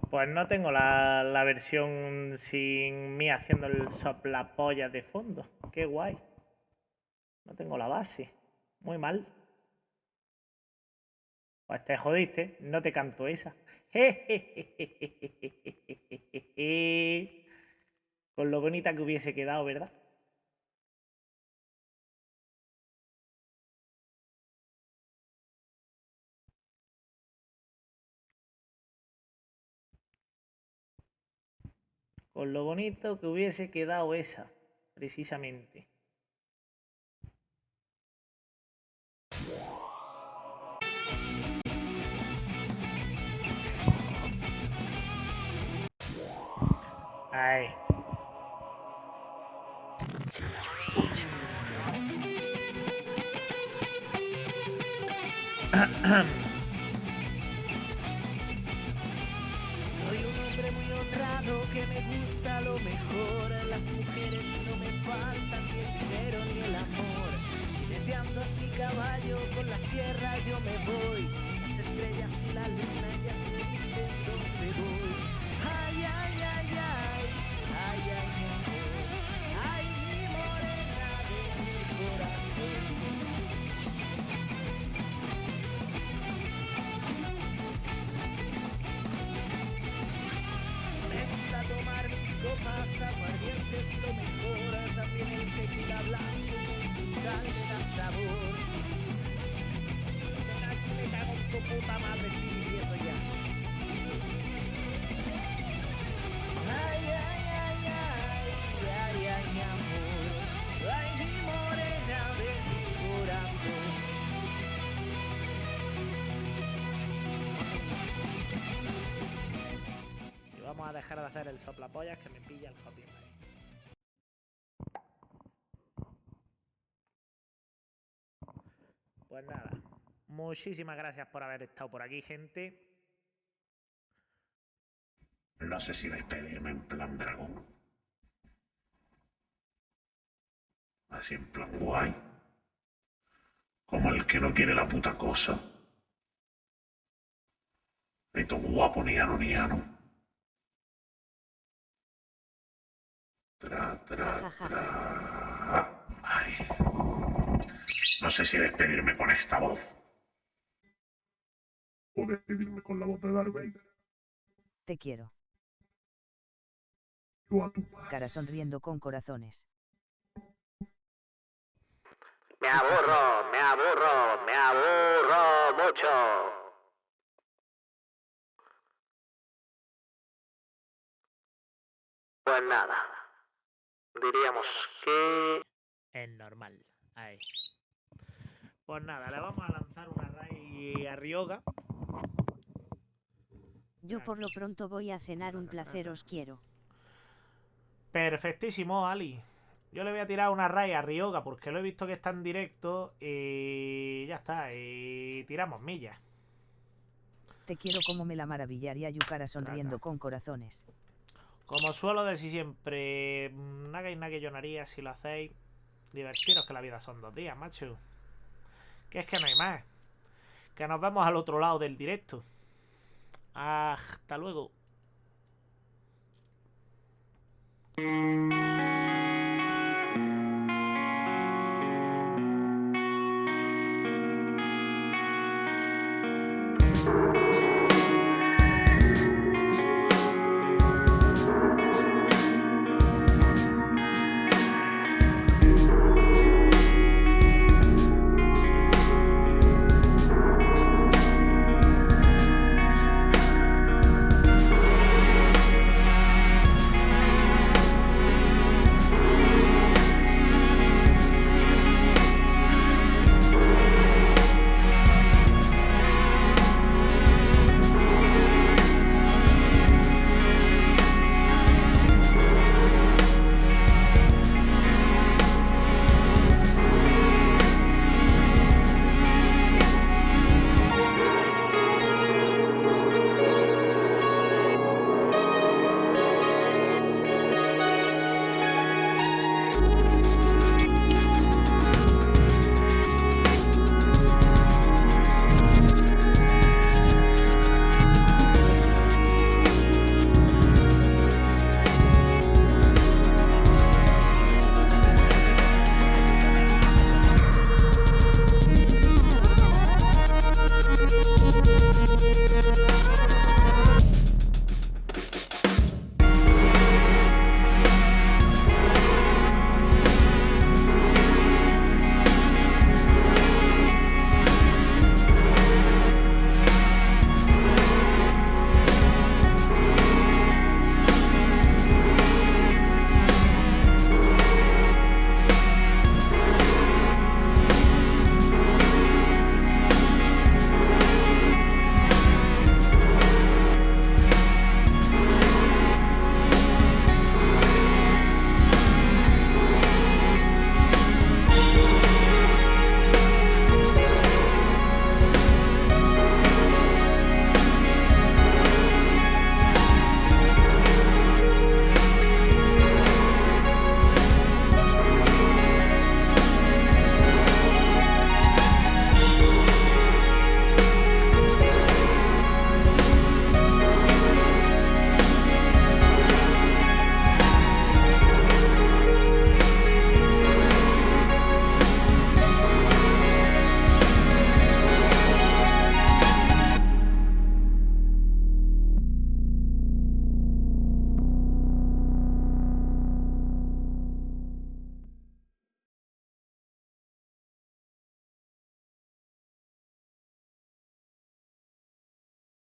Pues no tengo la versión sin mí haciendo el soplapollas de fondo. Qué guay. No tengo la base. Muy mal. Pues te jodiste. No te canto esa. Con lo bonita que hubiese quedado, ¿verdad? Con lo bonito que hubiese quedado esa, precisamente. Ahí. Soy un hombre muy honrado que me gusta lo mejor. Las mujeres no me faltan, ni el dinero ni el amor. Jineteando en mi caballo con la sierra yo me voy. Las estrellas y la luna ya se dicen dónde voy. Ay, ay, ay, ay, ay, ay, mi amor. Ay, mi morena de mi corazón. Me gusta tomar mis copas aguardientes, lo mejor. También el tequila blanco con tu sal le da sabor. Ven aquí, me cago en tu puta madre, estoy viviendo ya. Ay, ay, ay, ay, ay, ay, mi amor. Ay, mi morena de mi corazón. Y vamos a dejar de hacer el soplapollas que me pilla el copyright. Pues nada, muchísimas gracias por haber estado por aquí, gente. No sé si despedirme en plan dragón. Así en plan guay. Como el que no quiere la puta cosa. Esto guapo, niano, niano. Ay. No sé si despedirme con esta voz. O despedirme con la voz de Darth Vader. Te quiero. Yo a tu Cara sonriendo con corazones. Me aburro, me aburro, me aburro mucho. Pues nada, diríamos que... Es normal. Ahí. Pues nada, le vamos a lanzar una raid a Ryoga. Yo por lo pronto voy a cenar, un placer, os quiero. Perfectísimo, Ali. Yo le voy a tirar una raid a Ryoga porque lo he visto que está en directo y ya está. Y tiramos millas. Te quiero como me la maravillaría Yukara sonriendo con corazones. Como suelo decir siempre, no hagáis nada que yo no haría si lo hacéis. Divertiros, que la vida son 2 días, macho. Que es que no hay más. Que nos vemos al otro lado del directo. Hasta luego.